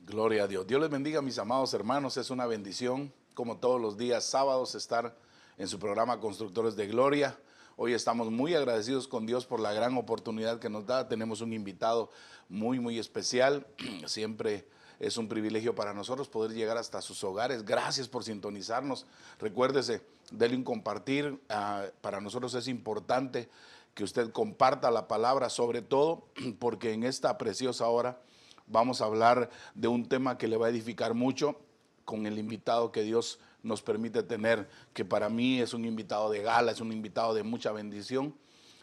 Gloria a Dios. Dios les bendiga, mis amados hermanos. Es una bendición, como todos los días sábados, estar en su programa Constructores de Gloria. Hoy estamos muy agradecidos con Dios por la gran oportunidad que nos da. Tenemos un invitado muy especial. Siempre es un privilegio para nosotros poder llegar hasta sus hogares. Gracias por sintonizarnos. Recuérdese, denle un compartir. Para nosotros es importante que usted comparta la palabra, sobre todo porque en esta preciosa hora vamos a hablar de un tema que le va a edificar mucho con el invitado que Dios nos permite tener, que para mí es un invitado de gala, es un invitado de mucha bendición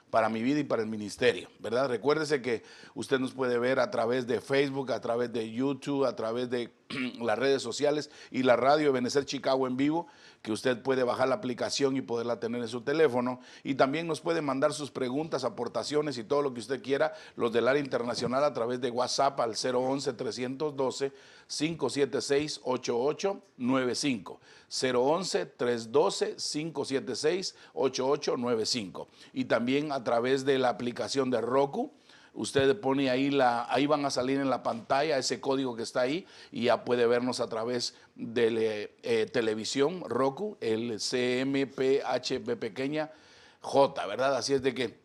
para mi vida y para el ministerio, ¿verdad? Recuérdese que usted nos puede ver a través de Facebook, a través de YouTube, a través de las redes sociales y la radio Ebenecer Chicago en vivo, que usted puede bajar la aplicación y poderla tener en su teléfono, y también nos puede mandar sus preguntas, aportaciones y todo lo que usted quiera, los del área internacional, a través de WhatsApp al 011-312-576-8895, 011-312-576-8895, y también a través de la aplicación de Roku. Usted pone ahí, ahí van a salir en la pantalla ese código que está ahí, y ya puede vernos a través de televisión Roku, el CMPHP pequeña J, ¿verdad? Así es de que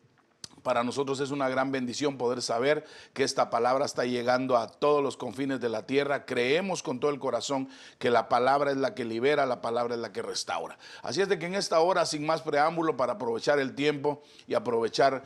para nosotros es una gran bendición poder saber que esta palabra está llegando a todos los confines de la tierra. Creemos con todo el corazón que la palabra es la que libera, la palabra es la que restaura. Así es de que en esta hora, sin más preámbulo, para aprovechar el tiempo y aprovechar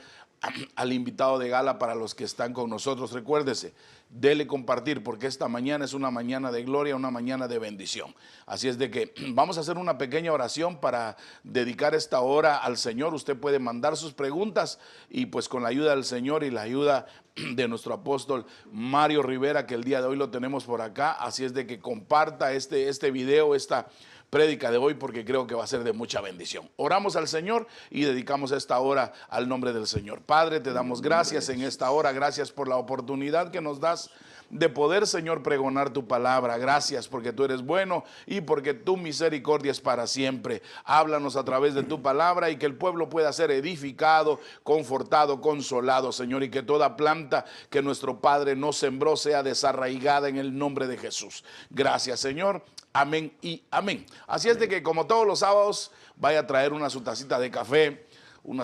al invitado de gala, para los que están con nosotros, recuérdese, dele compartir, porque esta mañana es una mañana de gloria, una mañana de bendición. Así es de que vamos a hacer una pequeña oración para dedicar esta hora al Señor. Usted puede mandar sus preguntas, y pues con la ayuda del Señor y la ayuda de nuestro apóstol Mario Rivera, que el día de hoy lo tenemos por acá, así es de que comparta este video, esta prédica de hoy, porque creo que va a ser de mucha bendición. Oramos al Señor y dedicamos esta hora al nombre del Señor. Padre, te damos gracias en esta hora. Gracias por la oportunidad que nos das de poder, Señor, pregonar tu palabra. Gracias porque tú eres bueno y porque tu misericordia es para siempre. Háblanos a través de tu palabra, y que el pueblo pueda ser edificado, confortado, consolado, Señor, y que toda planta que nuestro Padre nos sembró sea desarraigada en el nombre de Jesús. Gracias, Señor. Amén y amén. Así es de que, como todos los sábados, vaya a traer su tacita de café,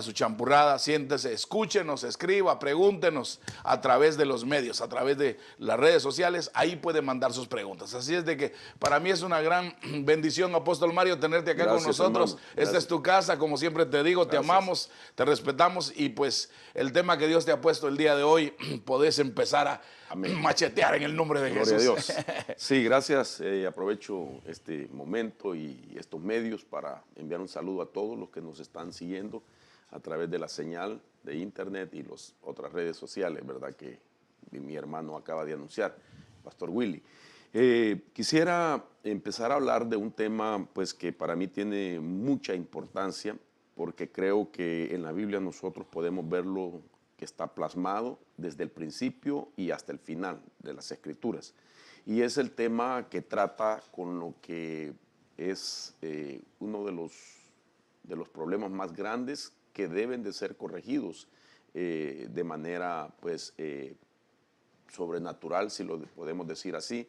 su champurrada, siéntese, escúchenos, escriba, pregúntenos a través de los medios, a través de las redes sociales. Ahí puede mandar sus preguntas. Así es de que para mí es una gran bendición, Apóstol Mario, tenerte acá con nosotros. Esta es tu casa, como siempre te digo. Te amamos, te respetamos, y pues el tema que Dios te ha puesto el día de hoy, podés empezar a machetear en el nombre de Jesús. Gloria a Dios. Sí, gracias. Aprovecho este momento y estos medios para enviar un saludo a todos los que nos están siguiendo a través de la señal de internet y las otras redes sociales, ¿verdad? Que mi hermano acaba de anunciar, Pastor Willy. Quisiera empezar a hablar de un tema pues que para mí tiene mucha importancia, porque creo que en la Biblia nosotros podemos verlo, que está plasmado desde el principio y hasta el final de las Escrituras. Y es el tema que trata con lo que es uno de los problemas más grandes que deben de ser corregidos de manera pues sobrenatural, si lo podemos decir así,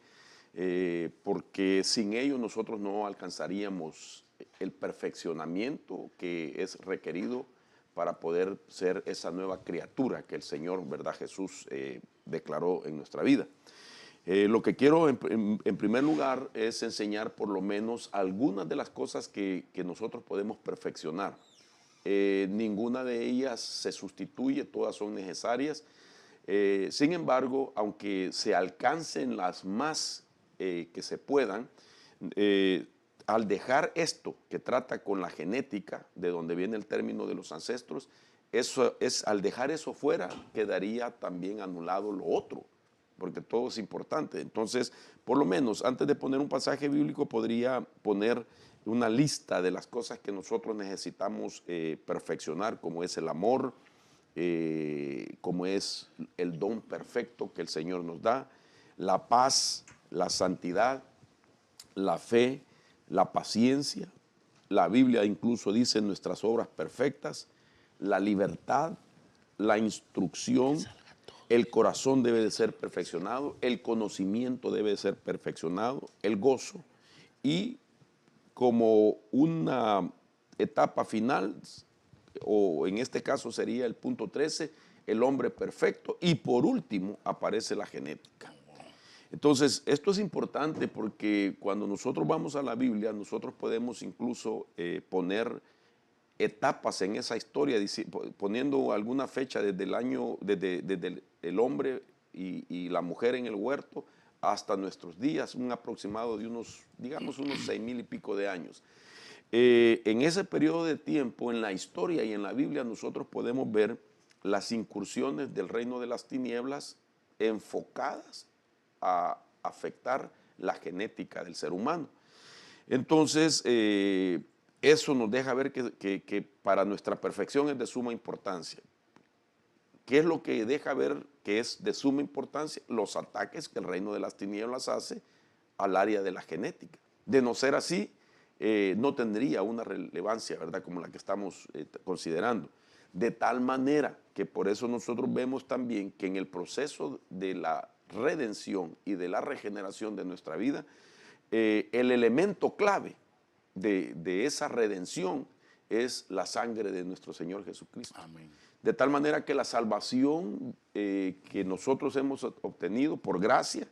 porque sin ello nosotros no alcanzaríamos el perfeccionamiento que es requerido para poder ser esa nueva criatura que el Señor, ¿verdad?, Jesús declaró en nuestra vida. Lo que quiero en primer lugar es enseñar por lo menos algunas de las cosas que nosotros podemos perfeccionar. Ninguna de ellas se sustituye, todas son necesarias. Sin embargo, aunque se alcancen las más que se puedan, al dejar esto que trata con la genética, de donde viene el término de los ancestros, al dejar eso fuera, quedaría también anulado lo otro, porque todo es importante. Entonces, por lo menos, antes de poner un pasaje bíblico, podría poner una lista de las cosas que nosotros necesitamos perfeccionar, como es el amor, como es el don perfecto que el Señor nos da, la paz, la santidad, la fe, la paciencia. La Biblia incluso dice nuestras obras perfectas, la libertad, la instrucción, el corazón debe de ser perfeccionado, el conocimiento debe de ser perfeccionado, el gozo, y como una etapa final, o en este caso sería el punto 13, el hombre perfecto, y por último aparece la genética. Entonces, esto es importante porque cuando nosotros vamos a la Biblia, nosotros podemos incluso poner etapas en esa historia, poniendo alguna fecha desde el año, desde el hombre y la mujer en el huerto hasta nuestros días, un aproximado de unos, digamos, unos 6,000 y pico de años. En ese periodo de tiempo, en la historia y en la Biblia, nosotros podemos ver las incursiones del reino de las tinieblas enfocadas a afectar la genética del ser humano. Entonces, eso nos deja ver que para nuestra perfección es de suma importancia. ¿Qué es lo que deja ver que es de suma importancia? Los ataques que el reino de las tinieblas hace al área de la genética. De no ser así, no tendría una relevancia, ¿verdad?, como la que estamos considerando. De tal manera que por eso nosotros vemos también que en el proceso de la redención y de la regeneración de nuestra vida, el elemento clave de esa redención es la sangre de nuestro Señor Jesucristo. Amén. De tal manera que la salvación que nosotros hemos obtenido por gracia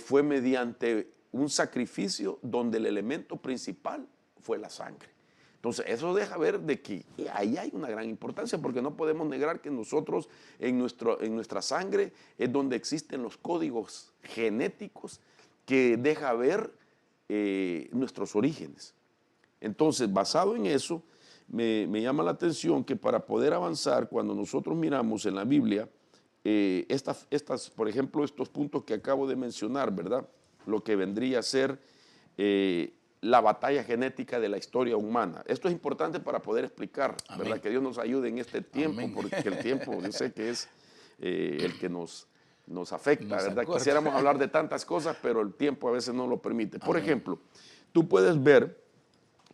fue mediante un sacrificio donde el elemento principal fue la sangre. Entonces, eso deja ver de que ahí hay una gran importancia, porque no podemos negar que nosotros, en nuestra sangre, es donde existen los códigos genéticos que deja ver nuestros orígenes. Entonces, basado en eso, me llama la atención que para poder avanzar, cuando nosotros miramos en la Biblia, por ejemplo, estos puntos que acabo de mencionar, ¿verdad? Lo que vendría a ser la batalla genética de la historia humana. Esto es importante para poder explicar, ¿verdad? Amén. Que Dios nos ayude en este tiempo, Amén. porque el tiempo yo sé que es el que nos afecta, Nos ¿verdad? acorta. Quisiéramos hablar de tantas cosas, pero el tiempo a veces no lo permite. Por ejemplo, tú puedes ver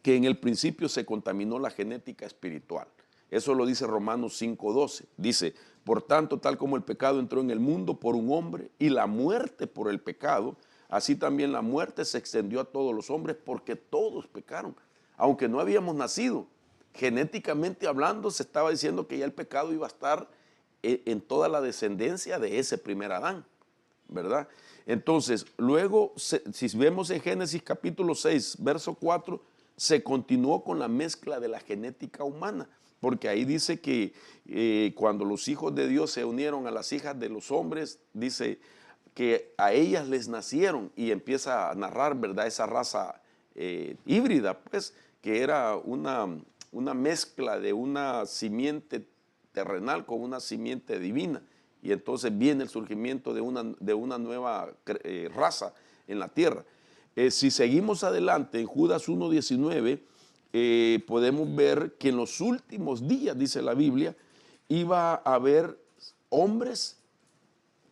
que en el principio se contaminó la genética espiritual. Eso lo dice Romanos 5:12. Dice, por tanto, tal como el pecado entró en el mundo por un hombre y la muerte por el pecado, así también la muerte se extendió a todos los hombres porque todos pecaron. Aunque no habíamos nacido, genéticamente hablando, se estaba diciendo que ya el pecado iba a estar en toda la descendencia de ese primer Adán, ¿verdad? Entonces, luego, si vemos en Génesis capítulo 6, verso 4, se continuó con la mezcla de la genética humana, porque ahí dice que cuando los hijos de Dios se unieron a las hijas de los hombres, dice que a ellas les nacieron, y empieza a narrar, ¿verdad?, esa raza híbrida, pues, que era una mezcla de una simiente terrenal con una simiente divina, y entonces viene el surgimiento de una nueva raza en la tierra. Si seguimos adelante en Judas 1:19, podemos ver que en los últimos días, dice la Biblia, iba a haber hombres,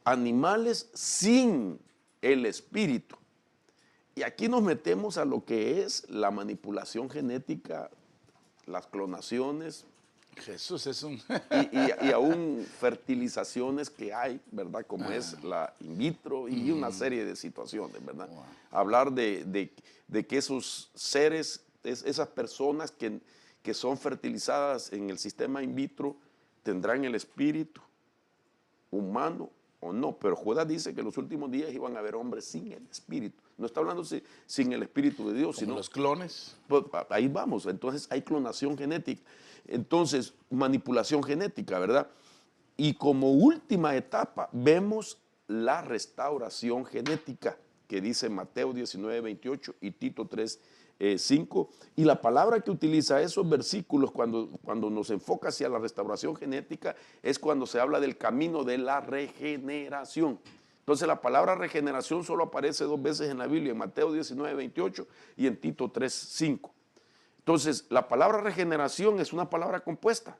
animales sin el espíritu. Y aquí nos metemos a lo que es la manipulación genética, las clonaciones, Jesús es un... y aún fertilizaciones que hay, ¿verdad? Como es la in vitro y una serie de situaciones, ¿verdad? Wow. Hablar de que esos seres, esas personas que son fertilizadas en el sistema in vitro, tendrán el espíritu humano o no, pero Judas dice que en los últimos días iban a haber hombres sin el espíritu. No está hablando sin el espíritu de Dios, Como sino los clones. pues, ahí vamos. Entonces hay clonación genética. Entonces, manipulación genética, ¿verdad? Y como última etapa vemos la restauración genética, que dice Mateo 19:28 y Tito 3:5. Y la palabra que utiliza esos versículos cuando nos enfoca hacia la restauración genética es cuando se habla del camino de la regeneración. Entonces la palabra regeneración solo aparece 2 veces en la Biblia, en Mateo 19:28 y en Tito 3:5. Entonces la palabra regeneración es una palabra compuesta.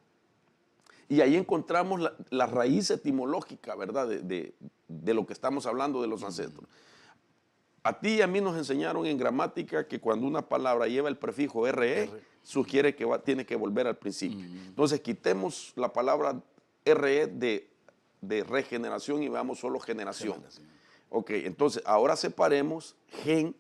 Y ahí encontramos la raíz etimológica, ¿verdad? De lo que estamos hablando de los ancestros. A ti y a mí nos enseñaron en gramática que cuando una palabra lleva el prefijo RE, sugiere que tiene que volver al principio. Entonces quitemos la palabra RE de regeneración y veamos solo generación. Ok, entonces ahora separemos gen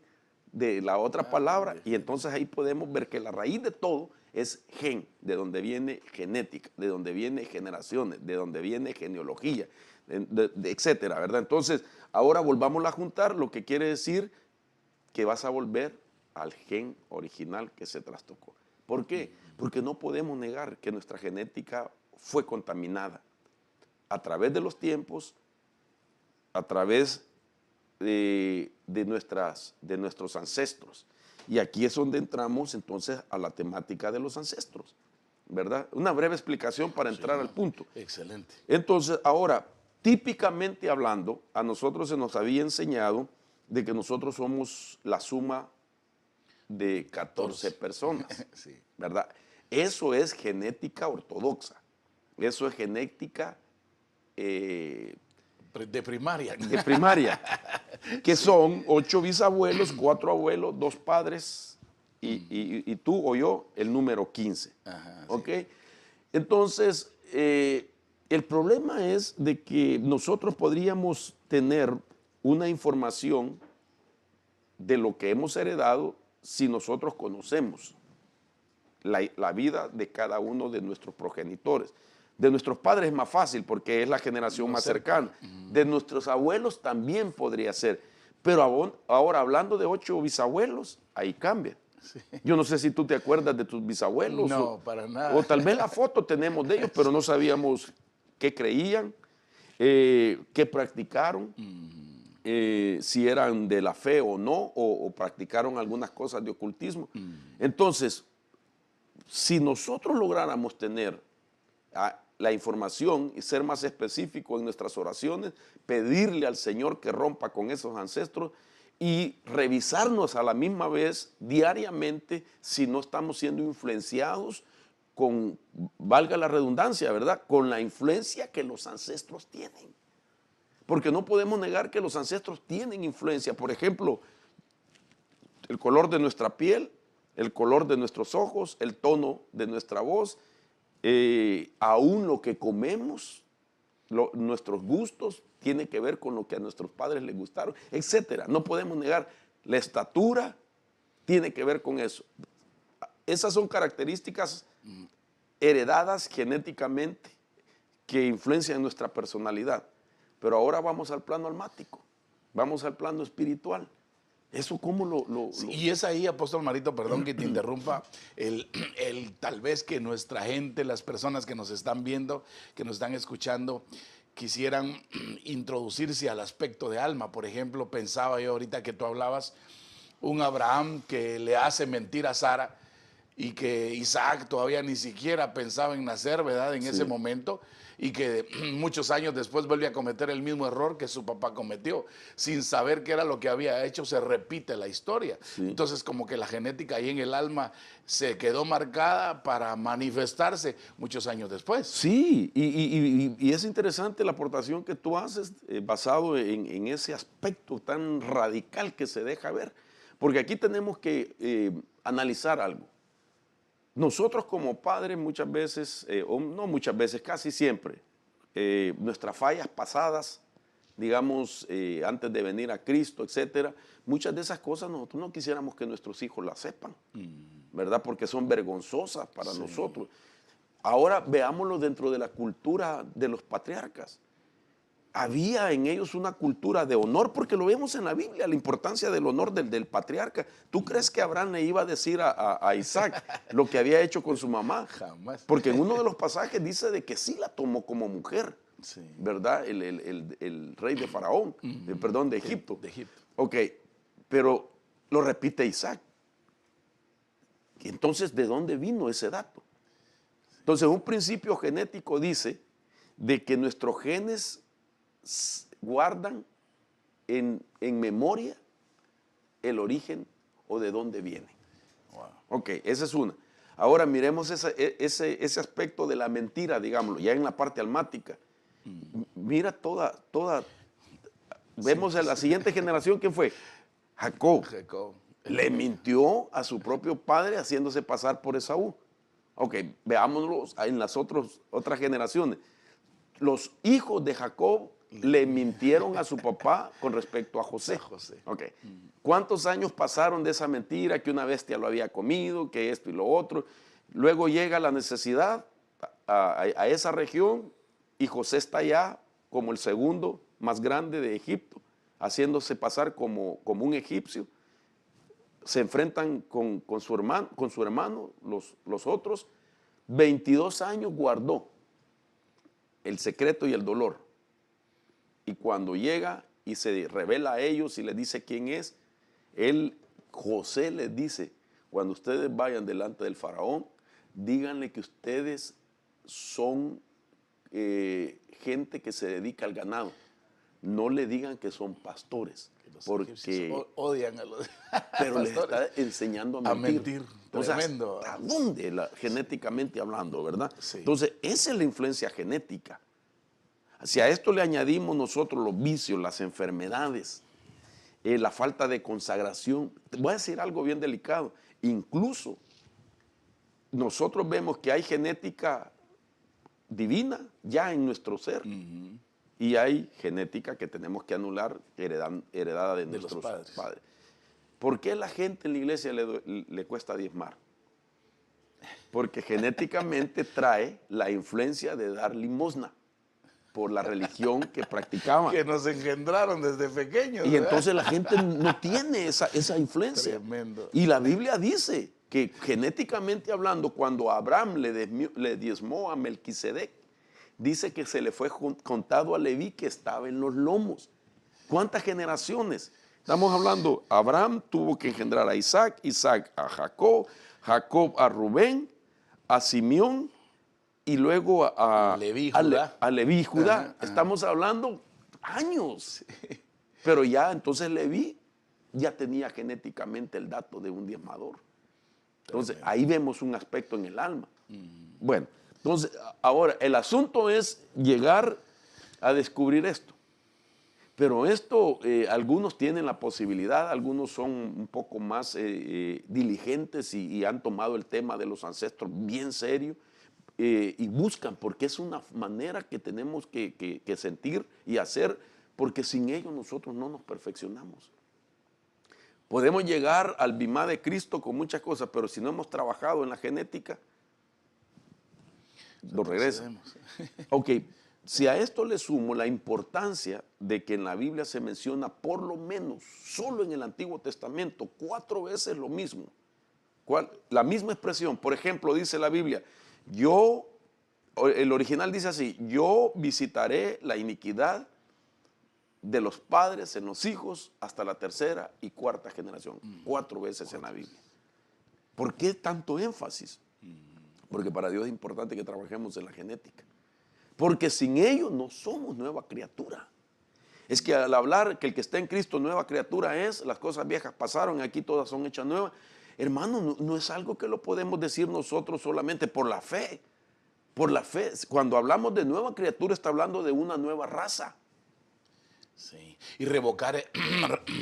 de la otra palabra y entonces ahí podemos ver que la raíz de todo es gen, de donde viene genética, de donde viene generaciones, de donde viene genealogía, etcétera, ¿verdad? Entonces, ahora volvámosla a juntar, lo que quiere decir que vas a volver al gen original que se trastocó. ¿Por qué? Porque no podemos negar que nuestra genética fue contaminada a través de los tiempos, a través de nuestros ancestros. Y aquí es donde entramos entonces a la temática de los ancestros, ¿verdad? Una breve explicación para entrar al punto. Excelente. Entonces, ahora, típicamente hablando, a nosotros se nos había enseñado de que nosotros somos la suma de 14 personas, Sí. ¿verdad? Eso es genética ortodoxa, eso es genética De primaria. de primaria, que son 8 bisabuelos, 4 abuelos, 2 padres y tú o yo, el número 15. Ajá, ¿Ok? Entonces, el problema es de que nosotros podríamos tener una información de lo que hemos heredado si nosotros conocemos la vida de cada uno de nuestros progenitores. De nuestros padres es más fácil porque es la generación más cercana. De nuestros abuelos también podría ser. Pero ahora hablando de 8 bisabuelos, ahí cambia. Sí. Yo no sé si tú te acuerdas de tus bisabuelos. No, para nada. O tal vez la foto tenemos de ellos, pero no sabíamos qué creían, qué practicaron, si eran de la fe o no, o practicaron algunas cosas de ocultismo. Entonces, si nosotros lográramos tener la información y ser más específicos en nuestras oraciones, pedirle al Señor que rompa con esos ancestros y revisarnos a la misma vez diariamente si no estamos siendo influenciados con, valga la redundancia, ¿verdad?, con la influencia que los ancestros tienen. Porque no podemos negar que los ancestros tienen influencia. Por ejemplo, el color de nuestra piel, el color de nuestros ojos, el tono de nuestra voz, aún lo que comemos, nuestros gustos, tiene que ver con lo que a nuestros padres les gustaron, etcétera. No podemos negar, la estatura tiene que ver con eso. Esas son características heredadas genéticamente que influencian nuestra personalidad. Pero ahora vamos al plano almático, vamos al plano espiritual. ¿Eso cómo lo...? Y es ahí, apóstol Marito, perdón que te interrumpa, el tal vez que nuestra gente, las personas que nos están viendo, que nos están escuchando, quisieran introducirse al aspecto de alma. Por ejemplo, pensaba yo ahorita que tú hablabas, un Abraham que le hace mentir a Sara y que Isaac todavía ni siquiera pensaba en nacer, ¿verdad?, en ese momento, y que muchos años después vuelve a cometer el mismo error que su papá cometió. Sin saber qué era lo que había hecho, se repite la historia. Sí. Entonces, como que la genética ahí en el alma se quedó marcada para manifestarse muchos años después. Sí, y es interesante la aportación que tú haces basado en ese aspecto tan radical que se deja ver. Porque aquí tenemos que analizar algo. Nosotros como padres muchas veces, o no muchas veces, casi siempre, nuestras fallas pasadas, digamos, antes de venir a Cristo, etcétera, muchas de esas cosas nosotros no quisiéramos que nuestros hijos las sepan, ¿verdad? Porque son vergonzosas para nosotros. Ahora veámoslo dentro de la cultura de los patriarcas. Había en ellos una cultura de honor, porque lo vemos en la Biblia, la importancia del honor del patriarca. ¿Tú crees que Abraham le iba a decir a Isaac lo que había hecho con su mamá? Jamás. Porque en uno de los pasajes dice de que sí la tomó como mujer, ¿verdad? El rey de Faraón, perdón, de Egipto. De Egipto. Ok, pero lo repite Isaac. Entonces, ¿de dónde vino ese dato? Entonces, un principio genético dice de que nuestros genes guardan en memoria el origen o de dónde vienen. Wow. Ok, esa es una. Ahora miremos ese aspecto de la mentira, digámoslo, ya en la parte almática. Mira vemos en la siguiente generación, ¿quién fue? Jacob. Le mintió a su propio padre haciéndose pasar por Esaú. Ok, veámoslo en las otras generaciones. los hijos de Jacob le mintieron a su papá con respecto a José. Ok. ¿Cuántos años pasaron de esa mentira, que una bestia lo había comido, que esto y lo otro? Luego llega la necesidad a esa región y José está allá como el segundo más grande de Egipto, haciéndose pasar como un egipcio. Se enfrentan con su hermano, los otros. 22 años guardó el secreto y el dolor. Y cuando llega y se revela a ellos y les dice quién es, José les dice: cuando ustedes vayan delante del faraón, díganle que ustedes son gente que se dedica al ganado. No le digan que son pastores, porque odian a los pero les está enseñando a mentir. Tremendo. ¿Hasta dónde genéticamente hablando, verdad? Sí. Entonces, esa es la influencia genética. Si a esto le añadimos nosotros los vicios, las enfermedades, la falta de consagración, voy a decir algo bien delicado. Incluso nosotros vemos que hay genética divina ya en nuestro ser. Y hay genética que tenemos que anular, heredada de nuestros padres. ¿Por qué a la gente en la iglesia le cuesta diezmar? Porque genéticamente trae la influencia de dar limosna por la religión que practicaban. Que nos engendraron desde pequeños. Y entonces la gente no tiene esa influencia. Tremendo. Y la Biblia dice que genéticamente hablando, cuando Abraham le diezmó a Melquisedec, dice que se le fue contado a Leví que estaba en los lomos. ¿Cuántas generaciones? Estamos hablando, Abraham tuvo que engendrar a Isaac, Isaac a Jacob, Jacob a Rubén, a Simeón y luego a Leví, y Judá. Estamos hablando años. Pero ya entonces Leví ya tenía genéticamente el dato de un diezmador. Entonces ahí vemos un aspecto en el alma. Bueno. Entonces, ahora, el asunto es llegar a descubrir esto. Pero esto, algunos tienen la posibilidad, algunos son un poco más diligentes y han tomado el tema de los ancestros bien serio y buscan, porque es una manera que tenemos que sentir y hacer, porque sin ello nosotros no nos perfeccionamos. Podemos llegar al bimá de Cristo con muchas cosas, pero si no hemos trabajado en la genética, lo regresan. Ok, si a esto le sumo la importancia de que en la Biblia se menciona por lo menos, solo en el Antiguo Testamento, 4 veces lo mismo. La misma expresión. Por ejemplo, dice la Biblia, el original dice así: yo visitaré la iniquidad de los padres en los hijos hasta la 3ª y 4ª generación. 4 veces en la Biblia. ¿Por qué tanto énfasis? Porque para Dios es importante que trabajemos en la genética. Porque sin ello no somos nueva criatura. Es que al hablar que el que está en Cristo nueva criatura es, las cosas viejas pasaron, aquí todas son hechas nuevas. Hermano, no es algo que lo podemos decir nosotros solamente por la fe. Por la fe. Cuando hablamos de nueva criatura está hablando de una nueva raza. Sí, y revocar,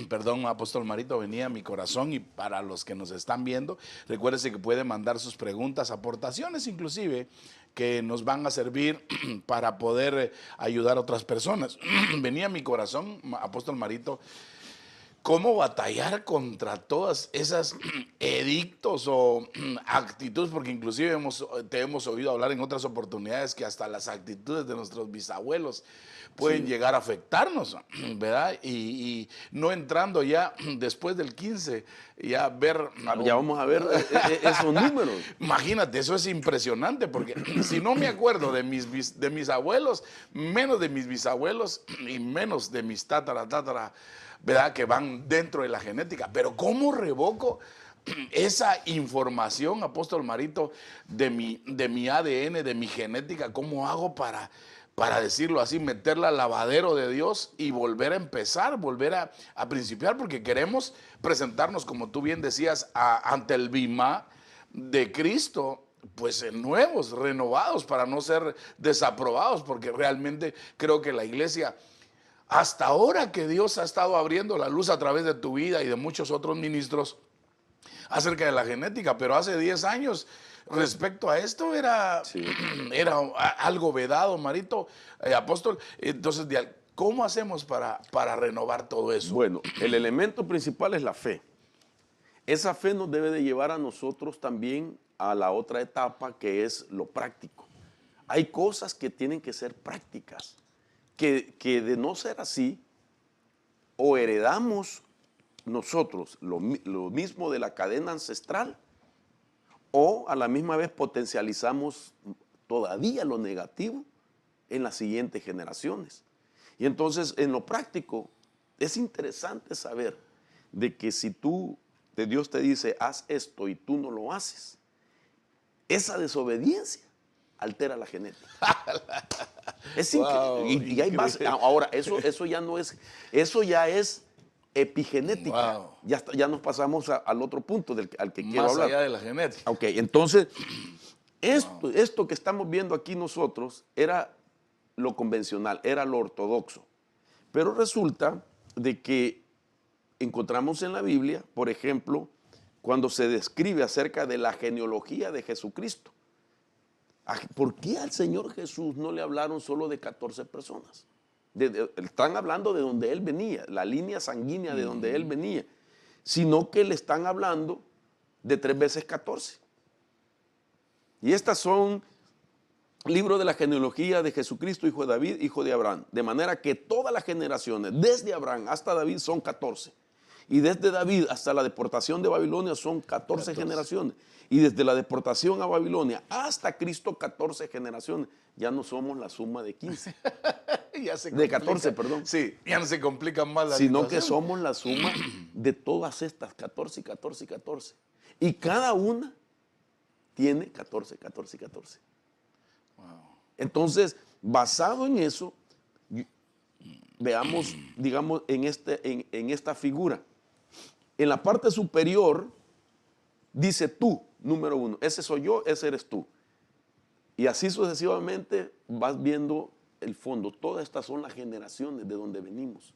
perdón, apóstol Marito, venía a mi corazón, y para los que nos están viendo, recuérdese que puede mandar sus preguntas, aportaciones inclusive, que nos van a servir para poder ayudar a otras personas. Venía a mi corazón, apóstol Marito, cómo batallar contra todas esas edictos o actitudes, porque inclusive te hemos oído hablar en otras oportunidades que hasta las actitudes de nuestros bisabuelos pueden llegar a afectarnos, ¿verdad? Y no entrando ya después del 15, ya ver... Ya vamos a ver esos números. Imagínate, eso es impresionante, porque si no me acuerdo de mis abuelos, menos de mis bisabuelos y menos de mis tatara, ¿verdad? Que van dentro de la genética. Pero ¿cómo revoco esa información, apóstol Marito, de mi ADN, de mi genética? ¿Cómo hago para decirlo así, meterla al lavadero de Dios y volver a empezar, volver a principiar? Porque queremos presentarnos, como tú bien decías, ante el bimá de Cristo, pues nuevos, renovados, para no ser desaprobados, porque realmente creo que la iglesia, hasta ahora que Dios ha estado abriendo la luz a través de tu vida y de muchos otros ministros, acerca de la genética, pero hace 10 años respecto a esto era, Sí. era algo vedado, Marito, apóstol. Entonces, ¿cómo hacemos para renovar todo eso? Bueno, el elemento principal es la fe. Esa fe nos debe de llevar a nosotros también a la otra etapa, que es lo práctico. Hay cosas que tienen que ser prácticas, que de no ser así, o heredamos nosotros lo mismo de la cadena ancestral, o a la misma vez potencializamos todavía lo negativo en las siguientes generaciones. Y entonces, en lo práctico, es interesante saber de que si Dios te dice, haz esto y tú no lo haces, esa desobediencia altera la genética. Es Wow, increíble. Y hay más. Ahora, eso ya no es, eso ya es epigenética. Wow. Ya nos pasamos al otro punto al que quiero Más hablar. allá de la genética. Ok, entonces, esto que estamos viendo aquí nosotros era lo convencional, era lo ortodoxo. Pero resulta de que encontramos en la Biblia, por ejemplo, cuando se describe acerca de la genealogía de Jesucristo. ¿Por qué al Señor Jesús no le hablaron solo de 14 personas? Están hablando de donde Él venía, la línea sanguínea de donde Él venía, sino que le están hablando de 3 veces 14. Y estas son libro de la genealogía de Jesucristo, hijo de David, hijo de Abraham. De manera que todas las generaciones, desde Abraham hasta David, son 14. Y desde David hasta la deportación de Babilonia son 14 generaciones. Y desde la deportación a Babilonia hasta Cristo, 14 generaciones. Ya no somos la suma de 15. Ya se De complica. 14, perdón. Sí, ya no se complican más la Sino situación. que somos la suma de todas estas 14 y 14 y 14. Y cada una tiene 14, 14 y 14. Entonces, basado en eso, veamos, digamos, en esta figura. En la parte superior dice tú, número 1. Ese soy yo, ese eres tú. Y así sucesivamente vas viendo el fondo. Todas estas son las generaciones de donde venimos.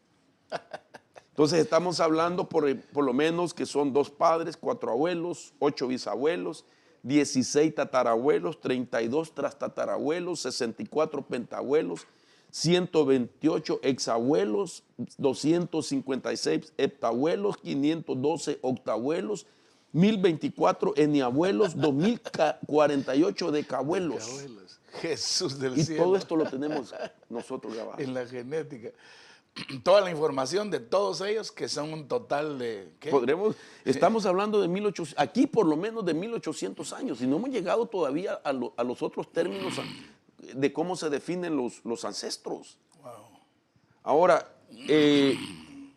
Entonces estamos hablando por lo menos que son 2 padres, 4 abuelos, 8 bisabuelos, 16 tatarabuelos, 32 trastatarabuelos, 64 pentabuelos, 128 exabuelos, 256 heptabuelos, 512 octabuelos, 1024 eniabuelos, 2048 decabuelos. Jesús del Y cielo. todo esto lo tenemos nosotros grabados. En la genética. Toda la información de todos ellos, que son un total de... ¿qué? Estamos hablando de 1800, aquí por lo menos de 1800 años, y no hemos llegado todavía a los otros términos de cómo se definen los ancestros. Wow. Ahora,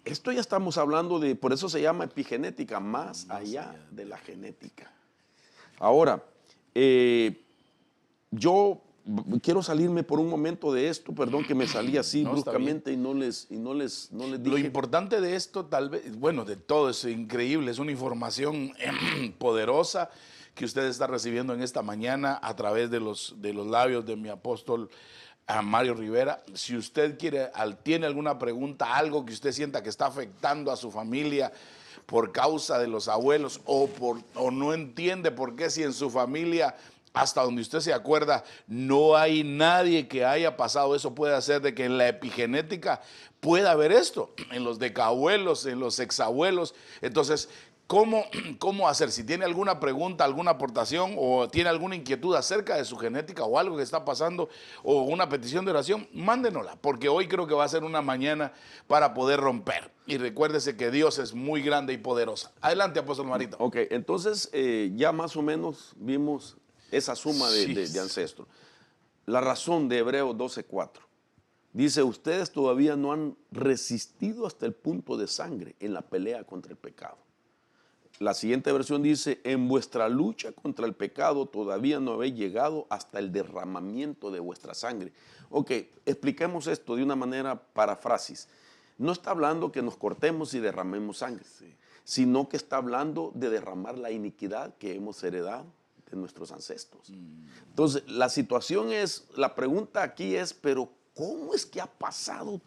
esto ya estamos hablando de, por eso se llama epigenética, más allá de la genética. Ahora, yo quiero salirme por un momento de esto, perdón que me salí así No, está bruscamente y no les dije. Lo importante de esto, tal vez, bueno, de todo es increíble, es una información poderosa que usted está recibiendo en esta mañana a través de los labios de mi apóstol Mario Rivera. Si usted tiene alguna pregunta, algo que usted sienta que está afectando a su familia por causa de los abuelos o no entiende por qué, si en su familia, hasta donde usted se acuerda, no hay nadie que haya pasado eso, puede hacer de que en la epigenética pueda haber esto, en los decabuelos, en los exabuelos. Entonces, ¿cómo hacer? Si tiene alguna pregunta, alguna aportación o tiene alguna inquietud acerca de su genética o algo que está pasando o una petición de oración, mándenosla, porque hoy creo que va a ser una mañana para poder romper. Y recuérdese que Dios es muy grande y poderoso. Adelante, apóstol Marito. Ok, entonces ya más o menos vimos esa suma de ancestros. La razón de Hebreos 12:4 dice: ustedes todavía no han resistido hasta el punto de sangre en la pelea contra el pecado. La siguiente versión dice: en vuestra lucha contra el pecado todavía no habéis llegado hasta el derramamiento de vuestra sangre. Ok, expliquemos esto de una manera parafrasis. No está hablando que nos cortemos y derramemos sangre, sino que está hablando de derramar la iniquidad que hemos heredado de nuestros ancestros. Entonces, la situación es, la pregunta aquí es, pero ¿cómo es que ha pasado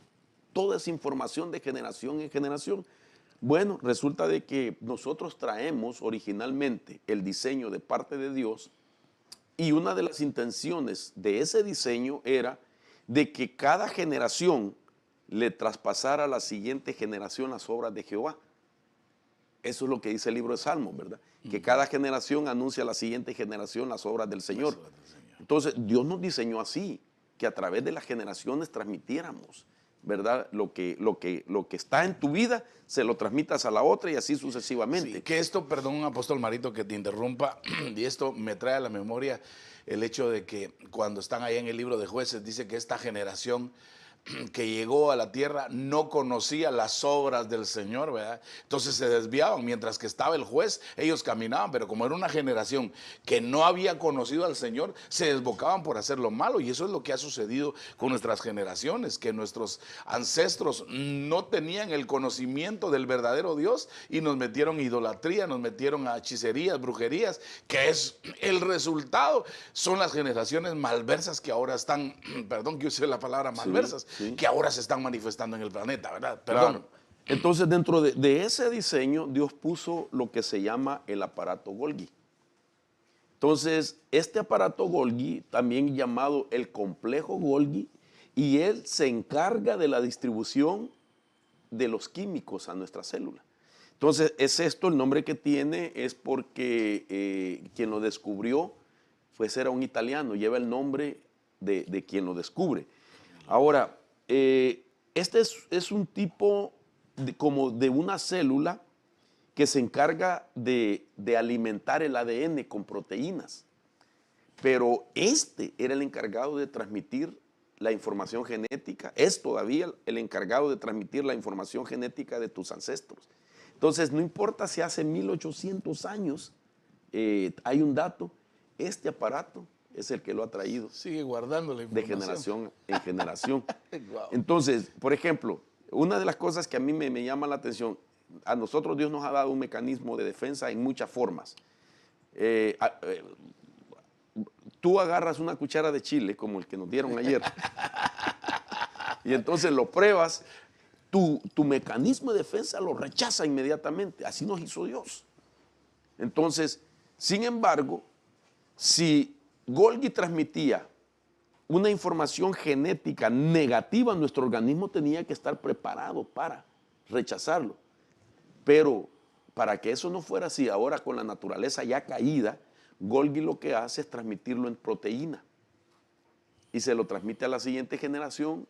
toda esa información de generación en generación? Bueno, resulta de que nosotros traemos originalmente el diseño de parte de Dios y una de las intenciones de ese diseño era de que cada generación le traspasara a la siguiente generación las obras de Jehová. Eso es lo que dice el libro de Salmos, ¿verdad? Que cada generación anuncia a la siguiente generación las obras del Señor. Entonces, Dios nos diseñó así, que a través de las generaciones transmitiéramos, ¿verdad? Lo que está en tu vida, se lo transmitas a la otra y así sucesivamente. Sí, que esto, perdón, apóstol Marito, que te interrumpa, y esto me trae a la memoria el hecho de que cuando están ahí en el libro de Jueces, dice que esta generación que llegó a la tierra no conocía las obras del Señor, ¿verdad? Entonces se desviaban, mientras que estaba el juez, ellos caminaban, pero como era una generación que no había conocido al Señor, se desbocaban por hacer lo malo, y eso es lo que ha sucedido con nuestras generaciones, que nuestros ancestros no tenían el conocimiento del verdadero Dios y nos metieron idolatría, nos metieron a hechicerías, brujerías, que es el resultado, son las generaciones malversas que ahora están, perdón que use la palabra malversas, Sí. que ahora se están manifestando en el planeta, ¿verdad? Perdón. Claro. Entonces, dentro de ese diseño, Dios puso lo que se llama el aparato Golgi. Entonces, este aparato Golgi, también llamado el complejo Golgi, y él se encarga de la distribución de los químicos a nuestra célula. Entonces, es esto, el nombre que tiene es porque quien lo descubrió, pues era un italiano, lleva el nombre de quien lo descubre. Ahora, este es un tipo como de una célula que se encarga de alimentar el ADN con proteínas. Pero este era el encargado de transmitir la información genética, es todavía el encargado de transmitir la información genética de tus ancestros. Entonces, no importa si hace 1800 años hay un dato, este aparato es el que lo ha traído. Sigue guardando la De información. generación en generación. Wow. Entonces, por ejemplo, una de las cosas que a mí me llama la atención, a nosotros Dios nos ha dado un mecanismo de defensa en muchas formas. Tú agarras una cuchara de chile, como el que nos dieron ayer, y entonces lo pruebas, tu mecanismo de defensa lo rechaza inmediatamente. Así nos hizo Dios. Entonces, sin embargo, si Golgi transmitía una información genética negativa, nuestro organismo tenía que estar preparado para rechazarlo. Pero para que eso no fuera así, ahora con la naturaleza ya caída, Golgi lo que hace es transmitirlo en proteína y se lo transmite a la siguiente generación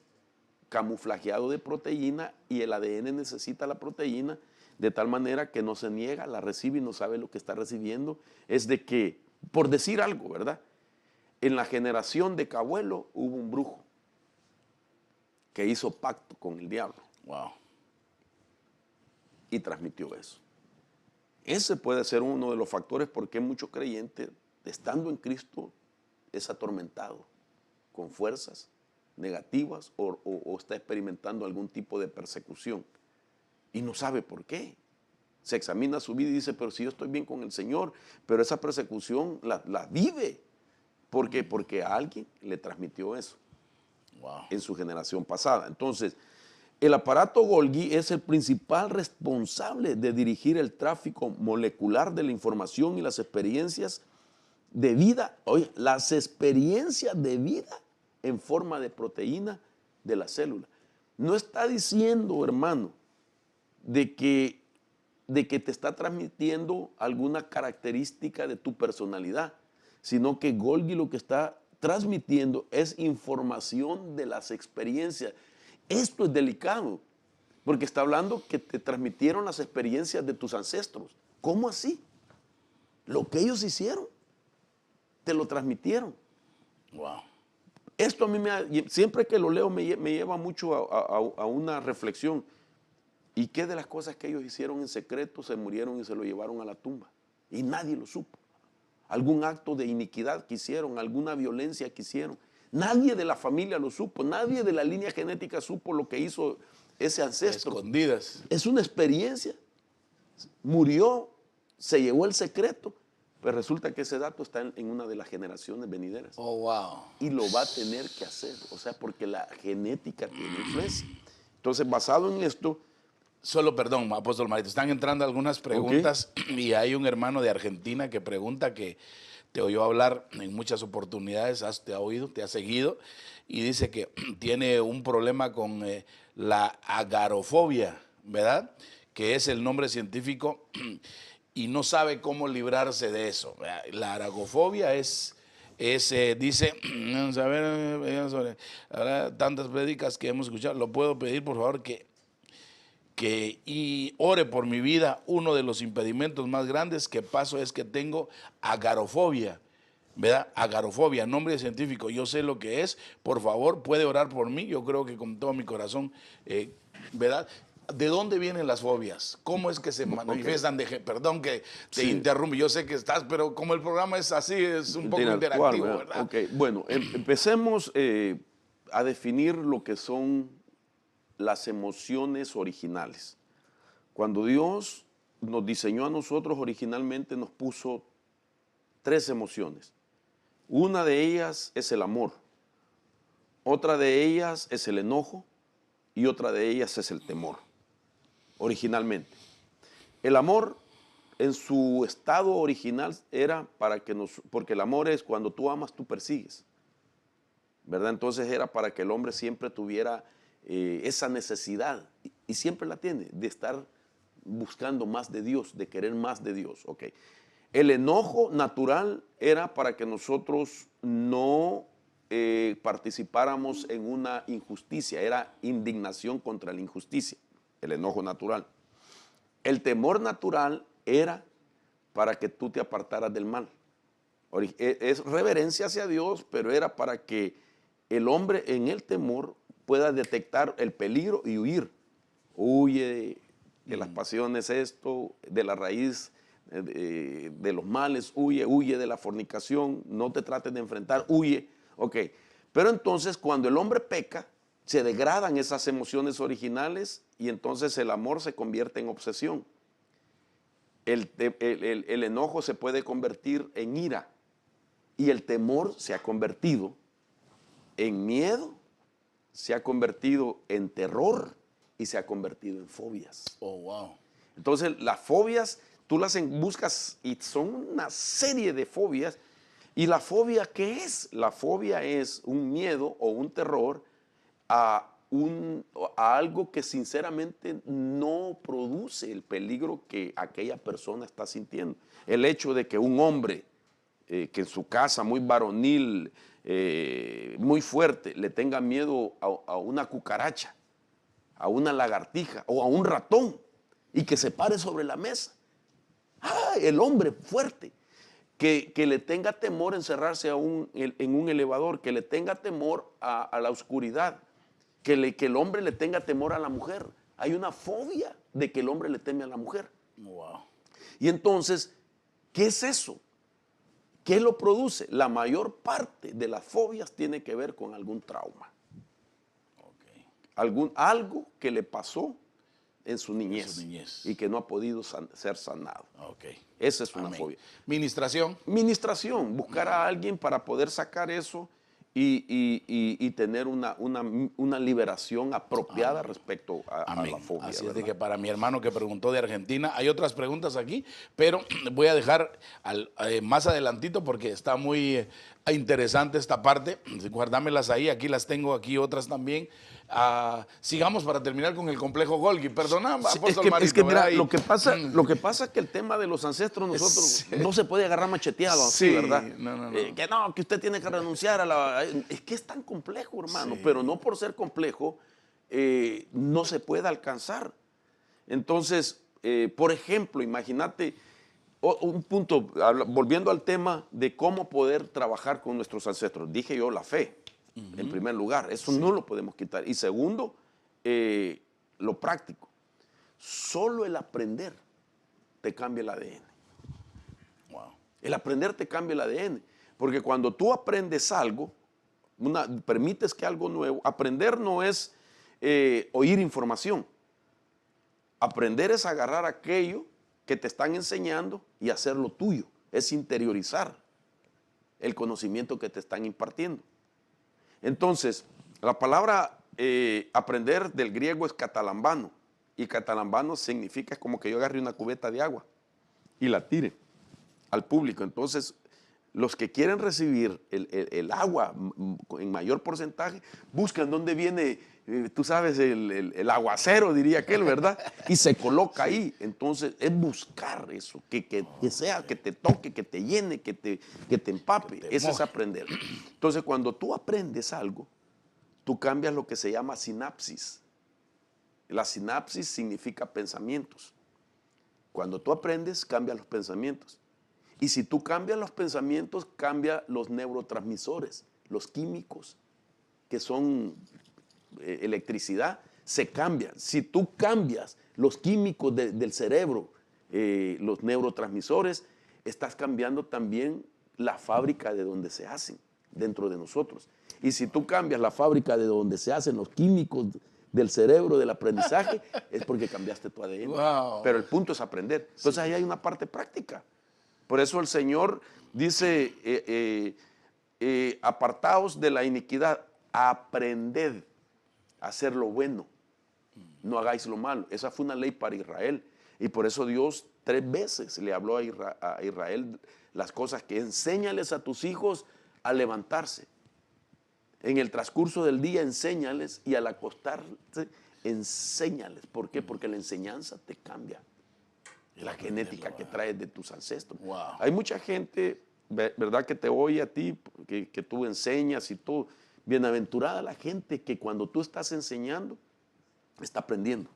camuflajeado de proteína, y el ADN necesita la proteína de tal manera que no se niega, la recibe y no sabe lo que está recibiendo. Es de que, por decir algo, ¿verdad? En la generación de Cabuelo hubo un brujo que hizo pacto con el diablo. Wow. Y transmitió eso. Ese puede ser uno de los factores por qué mucho creyente, estando en Cristo, es atormentado con fuerzas negativas o está experimentando algún tipo de persecución y no sabe por qué. Se examina su vida y dice, pero si yo estoy bien con el Señor, pero esa persecución la vive. ¿Por qué? Porque a alguien le transmitió eso. Wow. En su generación pasada. Entonces, el aparato Golgi es el principal responsable de dirigir el tráfico molecular de la información y las experiencias de vida. Oye, las experiencias de vida en forma de proteína de la célula. No está diciendo, hermano, de que te está transmitiendo alguna característica de tu personalidad, sino que Golgi lo que está transmitiendo es información de las experiencias. Esto es delicado, porque está hablando que te transmitieron las experiencias de tus ancestros. ¿Cómo así? Lo que ellos hicieron, te lo transmitieron. Wow. Esto a mí siempre que lo leo me lleva mucho a una reflexión. ¿Y qué de las cosas que ellos hicieron en secreto se murieron y se lo llevaron a la tumba? Y nadie lo supo. Algún acto de iniquidad que hicieron, alguna violencia que hicieron. Nadie de la familia lo supo, nadie de la línea genética supo lo que hizo ese ancestro. Escondidas. Es una experiencia. Murió, se llevó el secreto, pero resulta que ese dato está en una de las generaciones venideras. Oh, wow. Y lo va a tener que hacer, o sea, porque la genética tiene influencia. Entonces, basado en esto, Solo, perdón, apóstol Marito, están entrando algunas preguntas y hay un hermano de Argentina que pregunta que te oyó hablar en muchas oportunidades, te ha oído, te ha seguido y dice que tiene un problema con la agarofobia, ¿verdad? Que es el nombre científico y no sabe cómo librarse de eso. La agorafobia dice, vamos a ver, ahora tantas prédicas que hemos escuchado, lo puedo pedir por favor y ore por mi vida. Uno de los impedimentos más grandes que paso es que tengo agarofobia, ¿verdad? Agarofobia, nombre científico, yo sé lo que es, por favor puede orar por mí, yo creo que con todo mi corazón, ¿verdad? ¿De dónde vienen las fobias? ¿Cómo es que se manifiestan? Perdón que te interrumpo, yo sé que estás, pero como el programa es así, es un poco interactivo, ¿verdad? Ok, bueno, empecemos a definir lo que son las emociones originales. Cuando Dios nos diseñó a nosotros originalmente, nos puso 3 emociones. Una de ellas es el amor, otra de ellas es el enojo y otra de ellas es el temor, originalmente. El amor en su estado original era porque el amor es cuando tú amas, tú persigues, ¿verdad? Entonces era para que el hombre siempre tuviera esa necesidad, y siempre la tiene, de estar buscando más de Dios, de querer más de Dios. Okay. El enojo natural era para que nosotros no participáramos en una injusticia, era indignación contra la injusticia, el enojo natural. El temor natural era para que tú te apartaras del mal. Es reverencia hacia Dios, pero era para que el hombre en el temor pueda detectar el peligro y huir. Huye de las pasiones esto, de la raíz de los males, huye de la fornicación, no te trates de enfrentar, huye. Ok, pero entonces cuando el hombre peca, se degradan esas emociones originales y entonces el amor se convierte en obsesión. El enojo se puede convertir en ira y el temor se ha convertido en miedo, se ha convertido en terror y se ha convertido en fobias. Oh, wow. Entonces, las fobias, tú las buscas y son una serie de fobias. ¿Y la fobia qué es? La fobia es un miedo o un terror a algo que sinceramente no produce el peligro que aquella persona está sintiendo. El hecho de que un hombre que en su casa muy varonil, muy fuerte, le tenga miedo a una cucaracha, a una lagartija o a un ratón y que se pare sobre la mesa. ¡Ah! El hombre fuerte. Que le tenga temor a encerrarse en un elevador, que le tenga temor a la oscuridad, que el hombre le tenga temor a la mujer. Hay una fobia de que el hombre le teme a la mujer. Wow. Y entonces, ¿qué es eso? ¿Qué lo produce? La mayor parte de las fobias tiene que ver con algún trauma. Okay. Algo que le pasó en su niñez y que no ha podido ser sanado. Okay. Esa es una fobia. Ministración. Ministración, buscar a alguien para poder sacar eso y tener una liberación apropiada respecto a la fobia. Así es de que para mi hermano que preguntó de Argentina, hay otras preguntas aquí, pero voy a dejar más adelantito porque está muy interesante esta parte. Guárdamelas ahí, aquí las tengo, aquí otras también. Sigamos para terminar con el complejo Golgi. Perdona, apóstol Marito, es que mira, lo que pasa es que el tema de los ancestros nosotros no se puede agarrar macheteado así, ¿verdad? No. Que usted tiene que renunciar a la... Es que es tan complejo, hermano, pero no por ser complejo no se puede alcanzar. Entonces, por ejemplo, imagínate un punto, volviendo al tema de cómo poder trabajar con nuestros ancestros. Dije yo la fe. En primer lugar, eso no lo podemos quitar. Y segundo, lo práctico. Solo el aprender te cambia el ADN. Wow. El aprender te cambia el ADN. Porque cuando tú aprendes algo, permites que algo nuevo, aprender no es oír información. Aprender es agarrar aquello que te están enseñando y hacerlo tuyo. Es interiorizar el conocimiento que te están impartiendo. Entonces, la palabra aprender del griego es catalambano y catalambano significa como que yo agarre una cubeta de agua y la tire al público. Entonces, los que quieren recibir el agua en mayor porcentaje, buscan dónde viene, tú sabes, el aguacero, diría aquel, ¿verdad? Y se coloca ahí. Entonces, es buscar eso, que sea, que te toque, que te llene, que te empape. Eso es aprender. Entonces, cuando tú aprendes algo, tú cambias lo que se llama sinapsis. La sinapsis significa pensamientos. Cuando tú aprendes, cambias los pensamientos. Y si tú cambias los pensamientos, cambia los neurotransmisores, los químicos, que son electricidad, se cambian. Si tú cambias los químicos del cerebro, los neurotransmisores, estás cambiando también la fábrica de donde se hacen dentro de nosotros. Y si tú cambias la fábrica de donde se hacen los químicos del cerebro, del aprendizaje, es porque cambiaste tu ADN. Wow. Pero el punto es aprender. Entonces ahí hay una parte práctica. Por eso el Señor dice, apartaos de la iniquidad, aprended a hacer lo bueno, no hagáis lo malo. Esa fue una ley para Israel. Y por eso Dios 3 veces le habló a Israel las cosas que enséñales a tus hijos a levantarse. En el transcurso del día enséñales y al acostarse enséñales. ¿Por qué? Porque la enseñanza te cambia. La genética que traes de tus ancestros. Wow. Hay mucha gente, ¿verdad?, que te oye a ti, que tú enseñas y todo. Bienaventurada la gente que cuando tú estás enseñando, está aprendiendo.